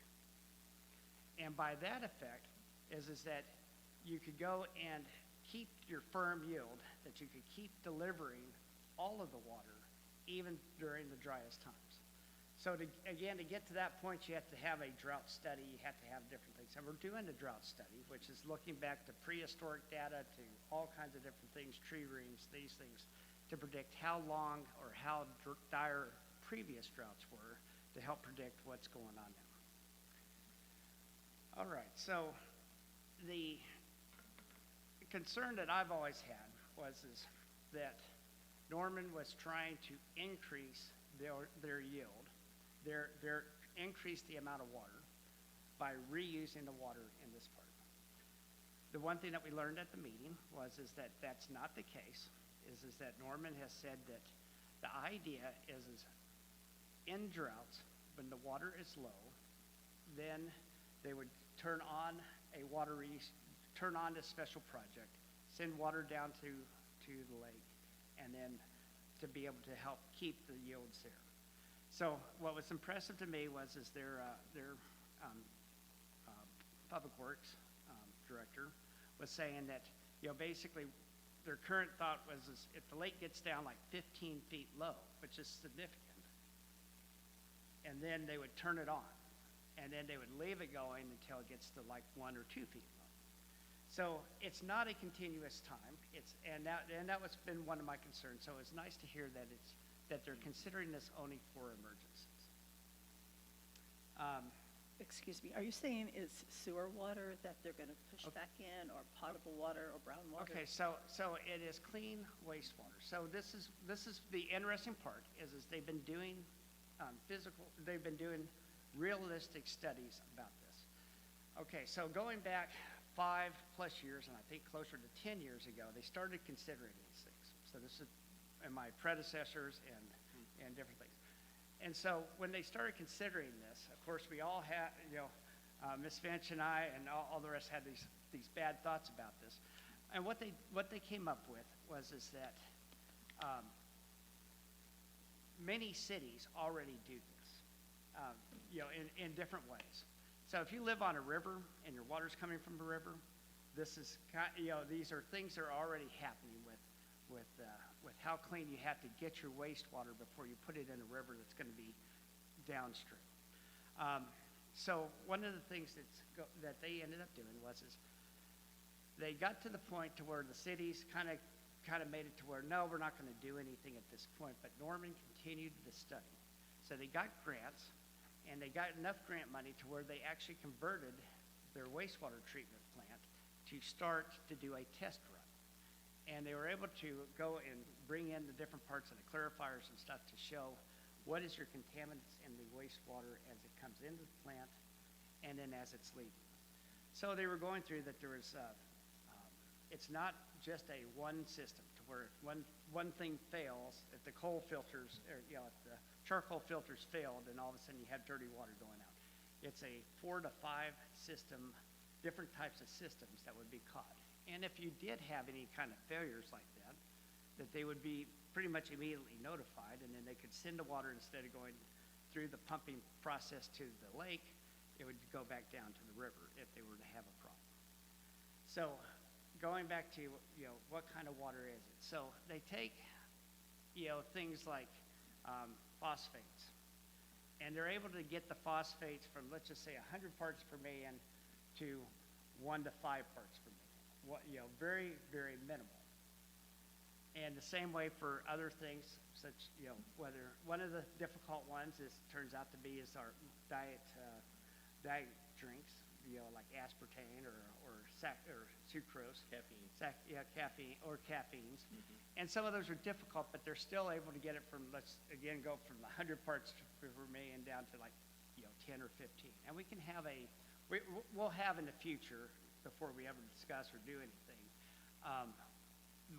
And by that effect is that you could go and keep your firm yield, that you could keep delivering all of the water even during the driest times. So to get to that point, you have to have a drought study, you have to have different things. And we're doing a drought study, which is looking back to prehistoric data, to all kinds of different things, tree rings, these things, to predict how long or how dire previous droughts were to help predict what's going on now. All right, so the concern that I've always had is that Norman was trying to increase their yield, increase the amount of water by reusing the water in this part. The one thing that we learned at the meeting is that that's not the case, is that Norman has said that the idea is in droughts, when the water is low, then they would turn on a special project, send water down to the lake, and then to be able to help keep the yields there. So what was impressive to me was their public works director was saying that basically their current thought was if the lake gets down like 15 feet low, which is significant, and then they would turn it on, and then they would leave it going until it gets to like 1 or 2 feet low. So it's not a continuous time. And that was been one of my concerns. So it's nice to hear that they're considering this only for emergencies. Excuse me, are you saying it's sewer water that they're going to push back in, or potable water, or brown water? Okay, so it is clean wastewater. So this is the interesting part is they've been doing they've been doing realistic studies about this. Okay, so going back 5+ years, and I think closer to 10 years ago, they started considering these things. So this is and my predecessors and different things. And so when they started considering this, of course, we all had, Ms. Finch and I and all the rest had these bad thoughts about this. And what they came up with was that many cities already do this, in different ways. So if you live on a river and your water's coming from a river, this is, these are things that are already happening with how clean you have to get your wastewater before you put it in a river that's going to be downstream. So one of the things that they ended up doing was they got to the point to where the cities kind of made it to where, no, we're not going to do anything at this point, but Norman continued the study. So they got grants, and they got enough grant money to where they actually converted their wastewater treatment plant to start to do a test run. And they were able to go and bring in the different parts of the clarifiers and stuff to show what is your contaminants in the wastewater as it comes into the plant and then as it's leaving. So they were going through that there was, it's not just a one system to where one thing fails, if the coal filters, or, if the charcoal filters failed, and all of a sudden you have dirty water going out. It's a 4 to 5 system, different types of systems that would be caught. And if you did have any kind of failures like that they would be pretty much immediately notified, and then they could send the water instead of going through the pumping process to the lake, it would go back down to the river if they were to have a problem. So going back to, what kind of water is it? So they take, things like phosphates, and they're able to get the phosphates from, let's just say, 100 parts per million to 1 to 5 parts per million. Very, very minimal. And the same way for other things, such, whether one of the difficult ones turns out to be our diet drinks, like aspartame or sucrose. Caffeine. Caffeine or caffeines. And some of those are difficult, but they're still able to get it from, let's again go from 100 parts per million down to 10 or 15. And we can have we'll have in the future, before we ever discuss or do anything,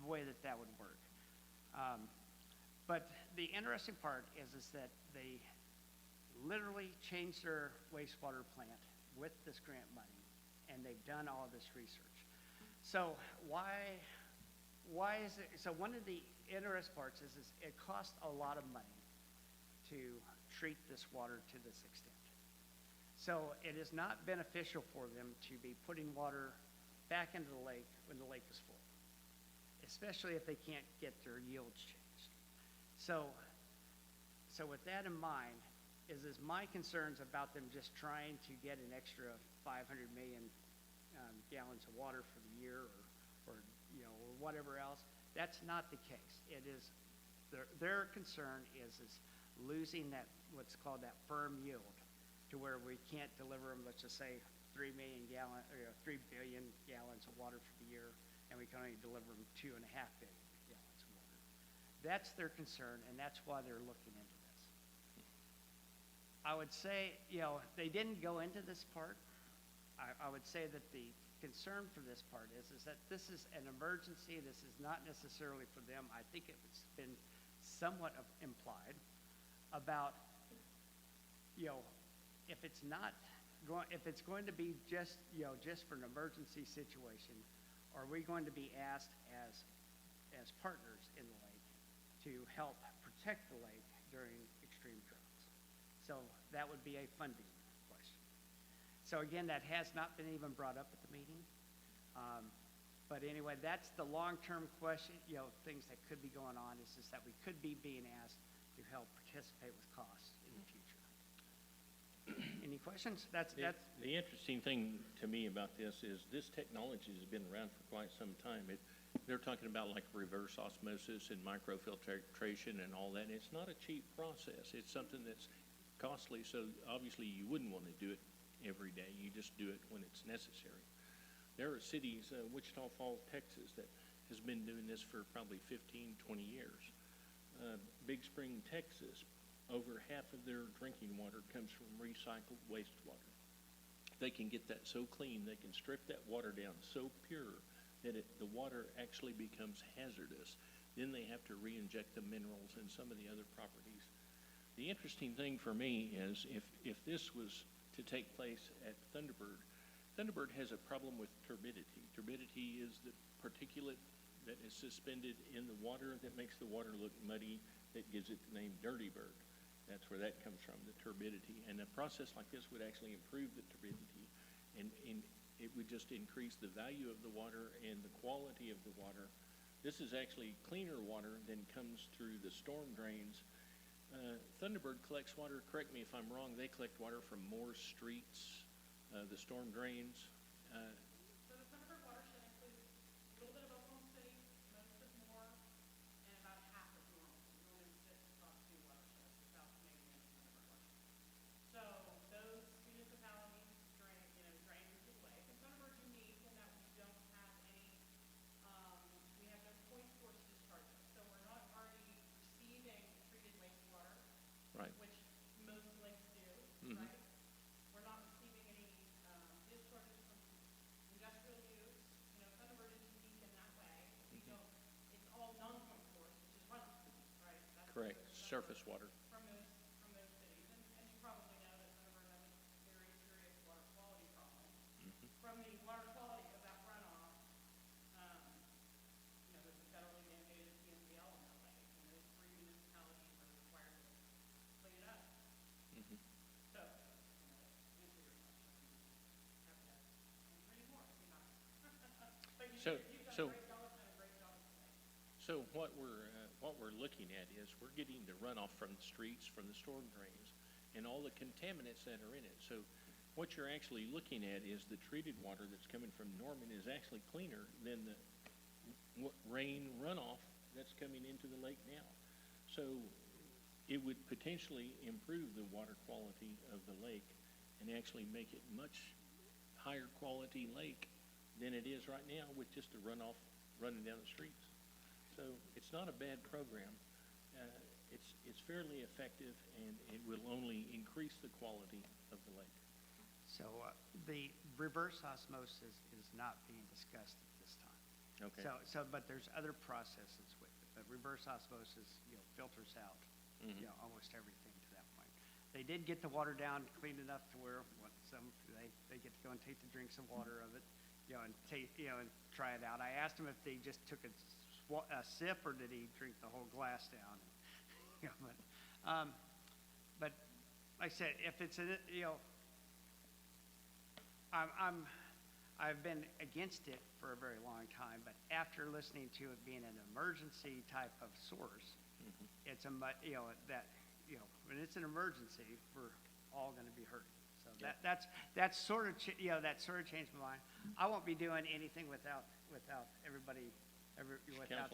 the way that would work. But the interesting part is that they literally changed their wastewater plant with this grant money, and they've done all of this research. So why is it, so one of the interesting parts is it costs a lot of money to treat this water to this extent. So it is not beneficial for them to be putting water back into the lake when the lake is full, especially if they can't get their yields changed. So with that in mind, is my concerns about them just trying to get an extra 500 million gallons of water for the year or whatever else. That's not the case. It is, their concern is losing that, what's called that firm yield, to where we can't deliver them, let's just say 3 billion gallons of water for the year, and we can only deliver them 2.5 billion gallons of water. That's their concern, and that's why they're looking into this. I would say, they didn't go into this part. I would say that the concern for this part is that this is an emergency. This is not necessarily for them. I think it's been somewhat implied about, if it's going to be just for an emergency situation, are we going to be asked as partners in the lake to help protect the lake during extreme droughts? So that would be a funding question. So again, that has not been even brought up at the meeting. But anyway, that's the long-term question, things that could be going on is that we could be being asked to help participate with costs in the future. Any questions? The interesting thing to me about this is this technology has been around for quite some time. They're talking about like reverse osmosis and microfiltration and all that. It's not a cheap process. It's something that's costly, so obviously you wouldn't want to do it every day. You just do it when it's necessary. There are cities, Wichita Falls, Texas, that has been doing this for probably 15, 20 years. Big Spring, Texas, over half of their drinking water comes from recycled wastewater. They can get that so clean, they can strip that water down so pure that the water actually becomes hazardous. Then they have to re-inject the minerals and some of the other properties. The interesting thing for me is if this was to take place at Thunderbird, Thunderbird has a problem with turbidity. Turbidity is the particulate that is suspended in the water that makes the water look muddy, that gives it the name Dirty Bird. That's where that comes from, the turbidity. And a process like this would actually improve the turbidity and it would just increase the value of the water and the quality of the water. This is actually cleaner water than comes through the storm drains. Thunderbird collects water, correct me if I'm wrong, they collect water from Moore Streets, the storm drains. So the Thunderbird watershed includes a little bit of Oklahoma City, most of Moore, and about half of Norman. Norman sits across two watersheds, the South Canadian and Thunderbird watershed. So those municipalities drain into the lake. And Thunderbird's unique in that we don't have any, we have no point source discharges. So we're not already receiving treated wastewater, Right. which most lakes do, Mhm. right? We're not receiving any discharges from industrial use. Thunderbird is unique in that way. We don't, it's all non-point source, which is runoff, right? That's Correct, where the surface water. from those cities. And you probably know that Thunderbird has a very serious water quality problem. From the water quality of that runoff, there's a federally mandated PMPL in that lake, and those three municipalities are required to clean it up. So, answer your question. Have that. And three more, if you have. But So- you've done so- a great job, and a great job today. So what we're looking at is we're getting the runoff from the streets, from the storm drains, and all the contaminants that are in it. So what you're actually looking at is the treated water that's coming from Norman is actually cleaner than the rain runoff that's coming into the lake now. So it would potentially improve the water quality of the lake and actually make it much higher quality lake than it is right now with just the runoff running down the streets. So it's not a bad program. It's fairly effective, and it will only increase the quality of the lake. So the reverse osmosis is not being discussed at this time. Okay. But there's other processes with it. But reverse osmosis, filters out, almost everything to that point. They did get the water down clean enough to where they get to go and take the drinks of water of it, and and try it out. I asked him if they just took a sip or did he drink the whole glass down. But like I said, if it's I've been against it for a very long time, but after listening to it being an emergency type of source, it's when it's an emergency, we're all going to be hurt. So that's sort of changed my mind. I won't be doing anything without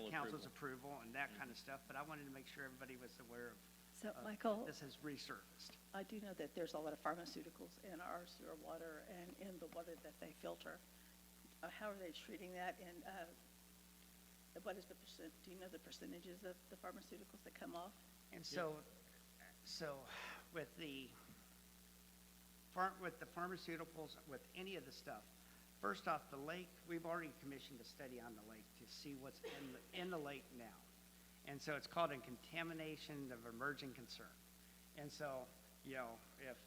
council's approval and that kind of stuff, but I wanted to make sure everybody was aware So, of Michael, this has resurfaced. I do know that there's a lot of pharmaceuticals in our sewer water and in the water that they filter. How are they treating that, and what is do you know the percentages of the pharmaceuticals that come off? And so with the pharmaceuticals, with any of the stuff, first off, the lake, we've already commissioned a study on the lake to see what's in the lake now. And so it's called a contamination of emerging concern. And so, if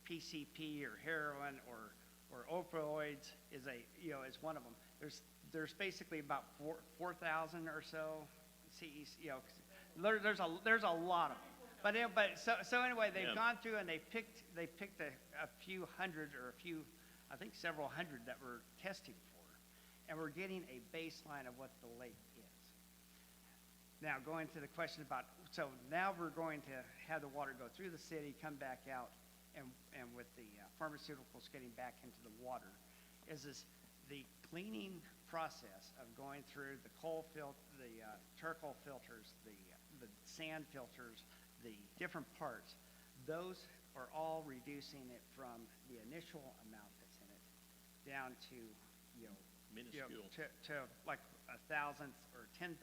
PCP or heroin or opioids is one of them, there's basically about 4,000 or so CEs, there's a lot of them. So anyway, they've gone through and they picked a few hundred or I think several hundred that we're testing for, and we're getting a baseline of what the lake is. Now, going to the question about, so now we're going to have the water go through the city, come back out, and with the pharmaceuticals getting back into the water, is the cleaning process of going through the the charcoal filters, the sand filters, the different parts. Those are all reducing it from the initial amount that's in it down to Minuscule. to like 1,000th or 10,000th.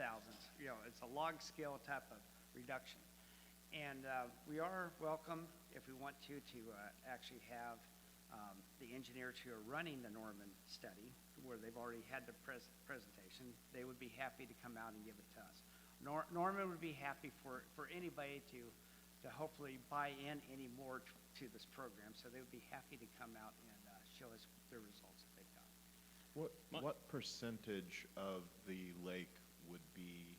It's a log scale type of reduction. And we are welcome, if we want to actually have the engineers who are running the Norman study, where they've already had the presentation. They would be happy to come out and give it to us. Norman would be happy for anybody to hopefully buy in any more to this program. So they would be happy to come out and show us the results that they've got. What percentage of the lake would be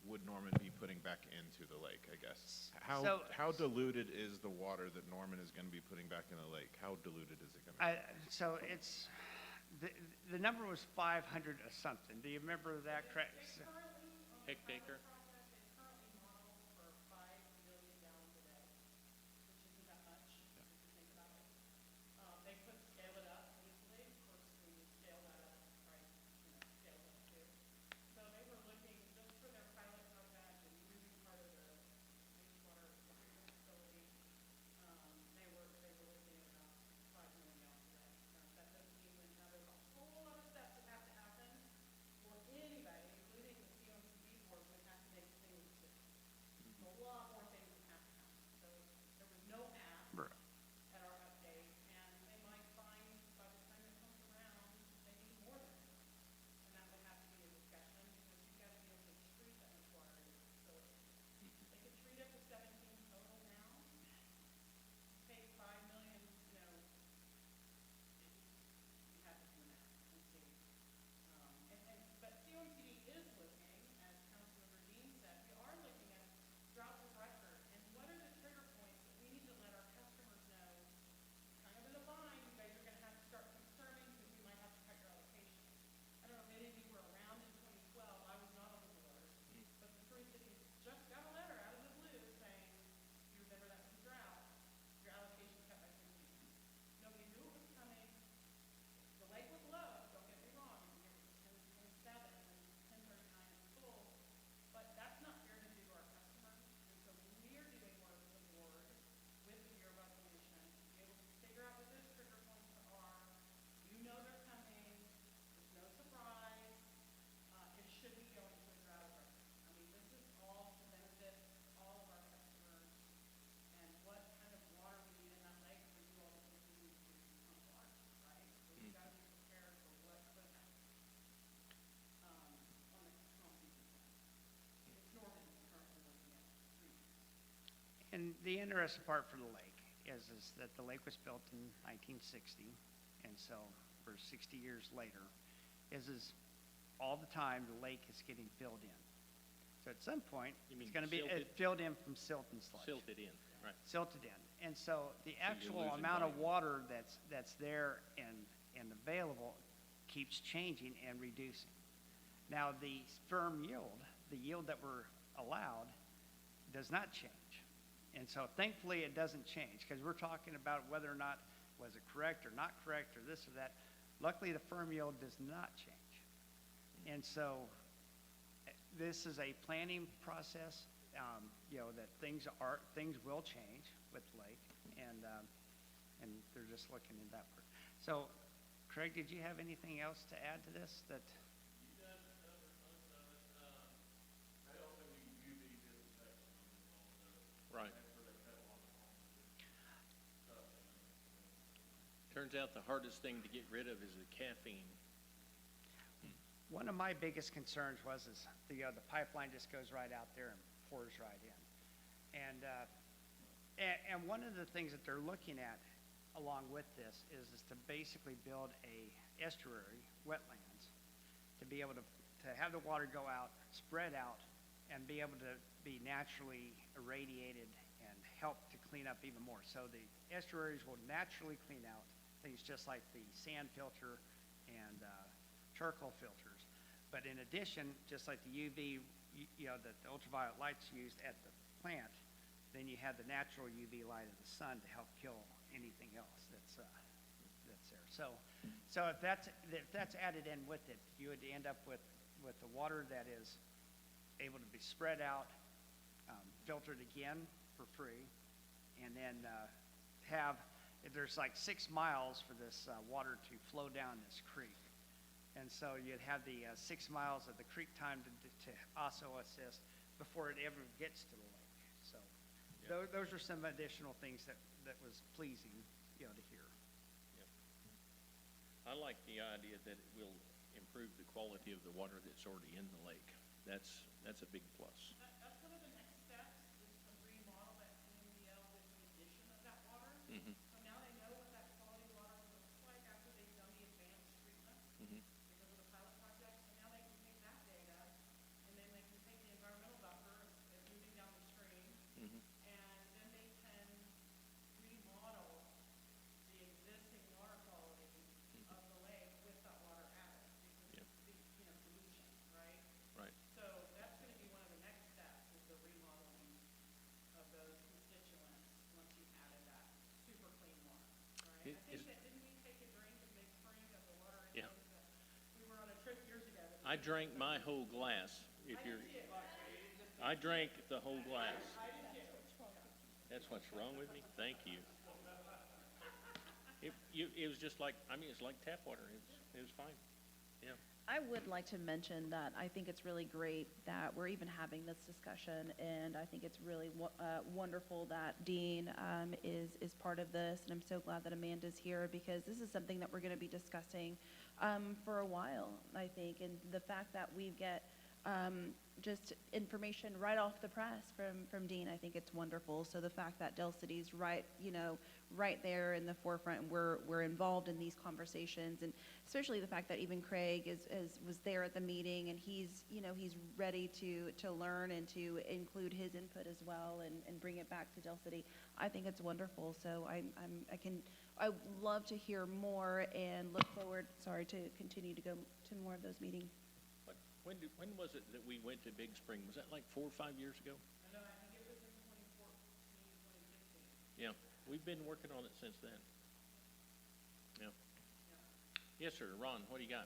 would Norman be putting back into the lake, I guess? So- How diluted is the water that Norman is gonna be putting back in the lake? How diluted is it gonna be? So it's, the number was 500 or something. Do you remember that correct? Hectacre? And the interesting part for the lake is that the lake was built in 1960, and so for 60 years later, is all the time the lake is getting filled in. So at some point, You mean it's going to be silted? filled in from silt and sludge. Silted in, right. Silted in. And so the you're actual losing amount of volume. water that's there and available keeps changing and reducing. Now, the firm yield, the yield that we're allowed, does not change. And so thankfully, it doesn't change, because we're talking about whether or not, was it correct or not correct, or this or that. Luckily, the firm yield does not change. And so this is a planning process, that things will change with the lake, and they're just looking in that part. So, Craig, did you have anything else to add to this? That Right. Turns out the hardest thing to get rid of is the caffeine. one of my biggest concerns is the pipeline just goes right out there and pours right in. And one of the things that they're looking at along with this is to basically build a estuary, wetlands, to be able to have the water go out, spread out, and be able to be naturally irradiated and help to clean up even more. So the estuaries will naturally clean out things just like the sand filter and charcoal filters. But in addition, just like the UV, that the ultraviolet light's used at the plant, then you have the natural UV light of the sun to help kill anything else that's there. So if that's added in with it, you would end up with the water that is able to be spread out, filtered again for free, and then there's like 6 miles for this water to flow down this creek. And so you'd have the 6 miles of the creek time to also assist before it ever gets to the lake. So those are some additional things that was pleasing, to hear. I like the idea that it will improve the quality of the water that's already in the lake. That's a big plus. That's one of the next steps, is to remodel that CMDL with the addition of that water. Mhm. So now they know what that quality water looks like after they've done the advanced treatment Mhm. because of the pilot project. So now they can take that data, and then they can take the environmental I drank my whole glass, if you're, I drank the whole glass. That's what's wrong with me? Thank you. It was just like, I mean, it's like tap water. It was fine. Yeah. I would like to mention that I think it's really great that we're even having this discussion, and I think it's really wonderful that Dean is part of this, and I'm so glad that Amanda's here, because this is something that we're going to be discussing for a while, I think, and the fact that we get just information right off the press from Dean, I think it's wonderful. So the fact that Del City's right there in the forefront, and we're involved in these conversations, and especially the fact that even Craig was there at the meeting, and he's ready to learn and to include his input as well, and bring it back to Del City. I think it's wonderful. So I would love to hear more, and look forward, to continue to go to more of those meetings. When was it that we went to Big Spring? Was that like 4 or 5 years ago? No, I think it was in 2014, 2015. Yeah, we've been working on it since then. Yeah. Yes, sir. Ron, what do you got?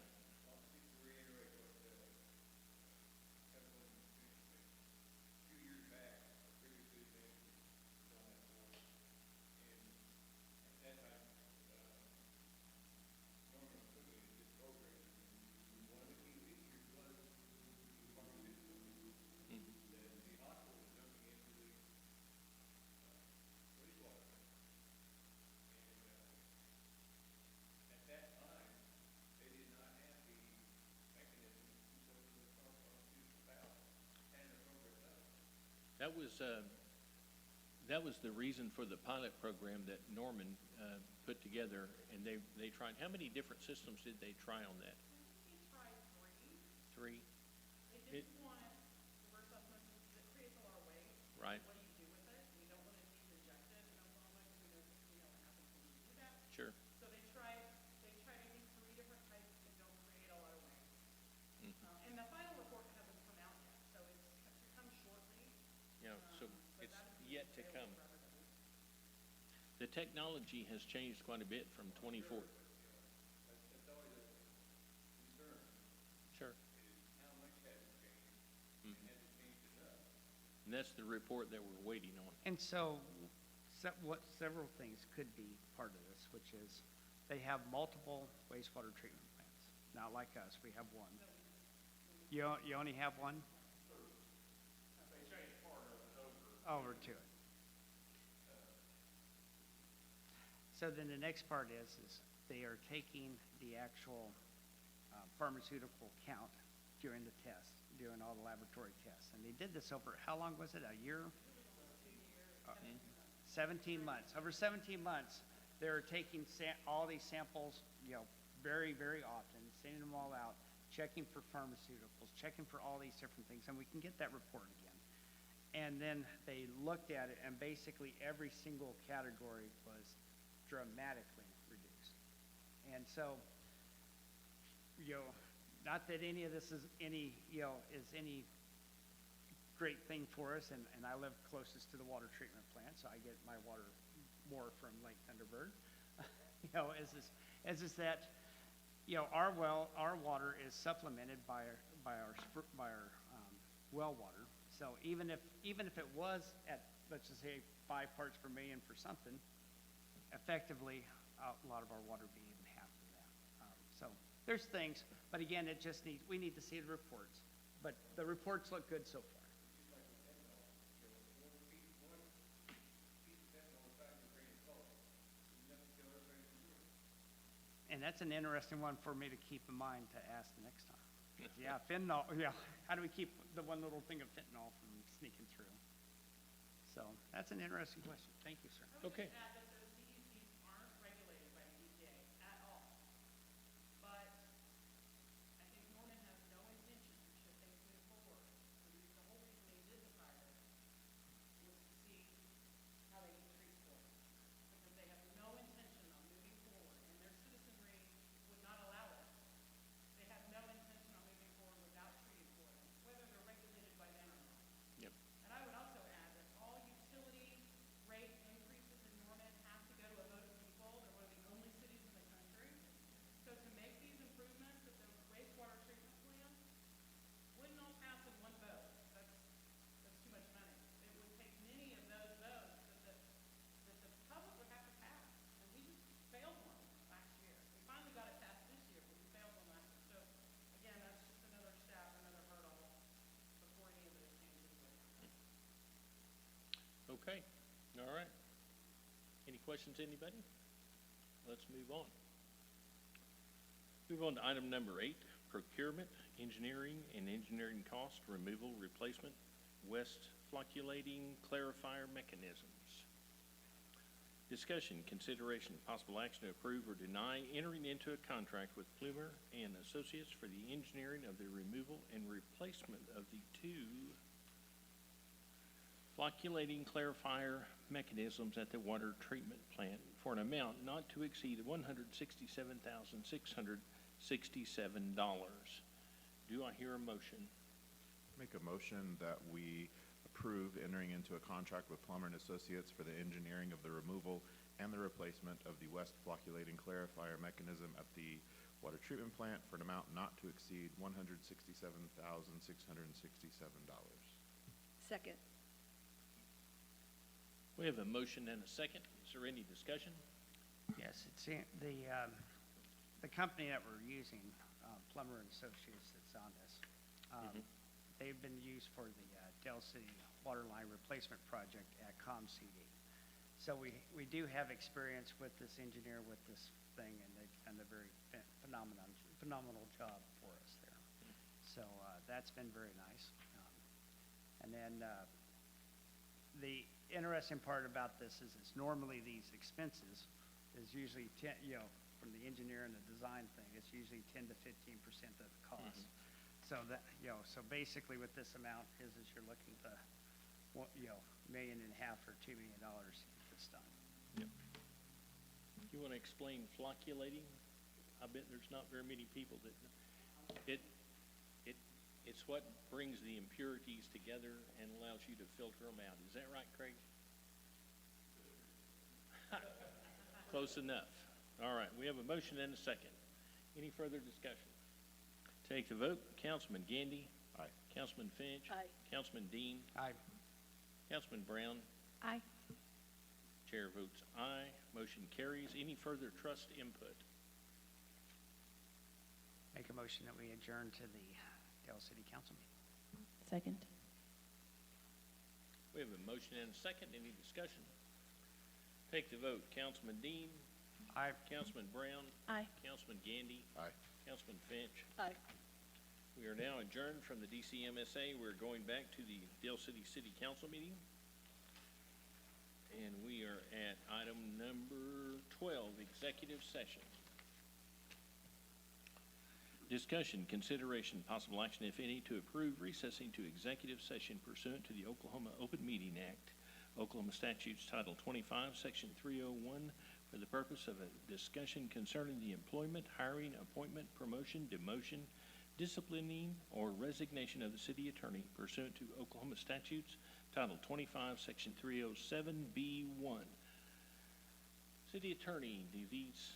That was the reason for the pilot program that Norman put together, and they tried. How many different systems did they try on that? They tried 3. 3. They didn't want reverse osmosis because it creates a lot of waste. Right. What do you do with it? We don't want it to be rejected in Oklahoma because we know what happens when you do that. Sure. So they tried I think 3 different types that don't create a lot of waste. And the final report hasn't come out yet, so it's to come shortly. Yeah. So But it's that is yet to come. available for everybody. The technology has changed quite a bit from 24. Sure. And that's the report that we're waiting on. And so, several things could be part of this, which is they have multiple wastewater treatment plants. Not like us, we have one. You only have one? Over to it. So then the next part is they are taking the actual pharmaceutical count during the test, doing all the laboratory tests. And they did this over, how long was it, a year? 17 months. Over 17 months, they're taking all these samples, very, very often, sending them all out, checking for pharmaceuticals, checking for all these different things, and we can get that report again. And then they looked at it, and basically every single category was dramatically reduced. And so, not that any of this is any great thing for us, and I live closest to the water treatment plant, so I get my water more from Lake Thunderbird. Is that our water is supplemented by our well water. So even if it was at, let's just say, 5 parts per million for something, effectively a lot of our water being even half of that. So there's things, but again, we need to see the reports. But the reports look good so far. And that's an interesting one for me to keep in mind to ask the next time. Yeah, fentanyl, how do we keep the one little thing of fentanyl from sneaking through? So that's an interesting question. Thank you, sir. Okay. Add that those DECs aren't regulated by the EPA at all. But I think Norman has no intention, should things move forward. The whole reason they did the pilot was to see how they can treat water. Because they have no intention on moving forward, and their citizenry would not allow it. They have no intention on moving forward without treating for them, whether they're regulated by them or not. Yep. And I would also add that all utility rate increases in Norman questions, anybody? Let's move on. Move on to item number 8, procurement, engineering, and engineering cost removal replacement, west flocculating clarifier mechanisms. Discussion, consideration, possible action to approve or deny entering into a contract with Plumer and Associates for the engineering of the removal and replacement of the 2 flocculating clarifier mechanisms at the water treatment plant for an amount not to exceed $167,667. Do I hear a motion? Make a motion that we approve entering into a contract with Plummer and Associates for the engineering of the removal and the replacement of the west flocculating clarifier mechanism at the water treatment plant for an amount not to exceed $167,667. Second. We have a motion and a second. Is there any discussion? Yes, it's the company that we're using, Plummer and Associates that's on this. They've been used for the Dell City water line replacement project at ComCD. So we do have experience with this engineer with this thing, and they've done a very phenomenal job for us there. So that's been very nice. And then the interesting part about this is normally these expenses is usually from the engineer and the design thing, it's usually 10 to 15% of the cost. So that, so basically what this amount is you're looking to, $1.5 million or $2 million to get this done. Yep. You want to explain flocculating? I bet there's not very many people that, it's what brings the impurities together and allows you to filter them out. Is that right, Craig? Close enough. All right, we have a motion and a second. Any further discussion? Take the vote. Councilman Gandy? Aye. Councilman Finch? Aye. Councilman Dean? I Councilman Brown? Aye. Chair votes aye. Motion carries. Any further trust input? make a motion that we adjourn to the Dell City Council meeting. Second. We have a motion and a second. Any discussion? Take the vote. Councilman Dean? Aye. Councilman Brown? Aye. Councilman Gandy? Aye. Councilman Finch? Aye. We are now adjourned from the DCMSA. We're going back to the Dale City City Council meeting. And we are at item number 12, executive session. Discussion, consideration, possible action, if any, to approve recessing to executive session pursuant to the Oklahoma Open Meeting Act, Oklahoma Statutes Title 25, Section 301, for the purpose of a discussion concerning the employment, hiring, appointment, promotion, demotion, disciplining, or resignation of the city attorney pursuant to Oklahoma Statutes Title 25, Section 307B1. City attorney, do these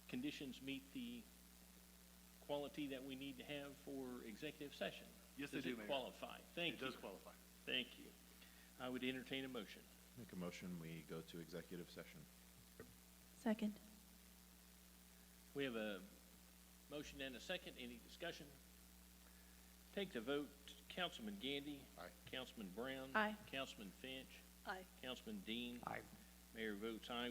conditions meet the quality that we need to have for executive session? Yes, they do, Does it Mayor. qualify? Thank you. It does qualify. Thank you. I would entertain a motion. Make a motion, we go to executive session. Second. We have a motion and a second. Any discussion? Take the vote. Councilman Gandy. Aye. Councilman Brown. Aye. Councilman Finch. Aye. Councilman Dean. Aye. Mayor votes aye.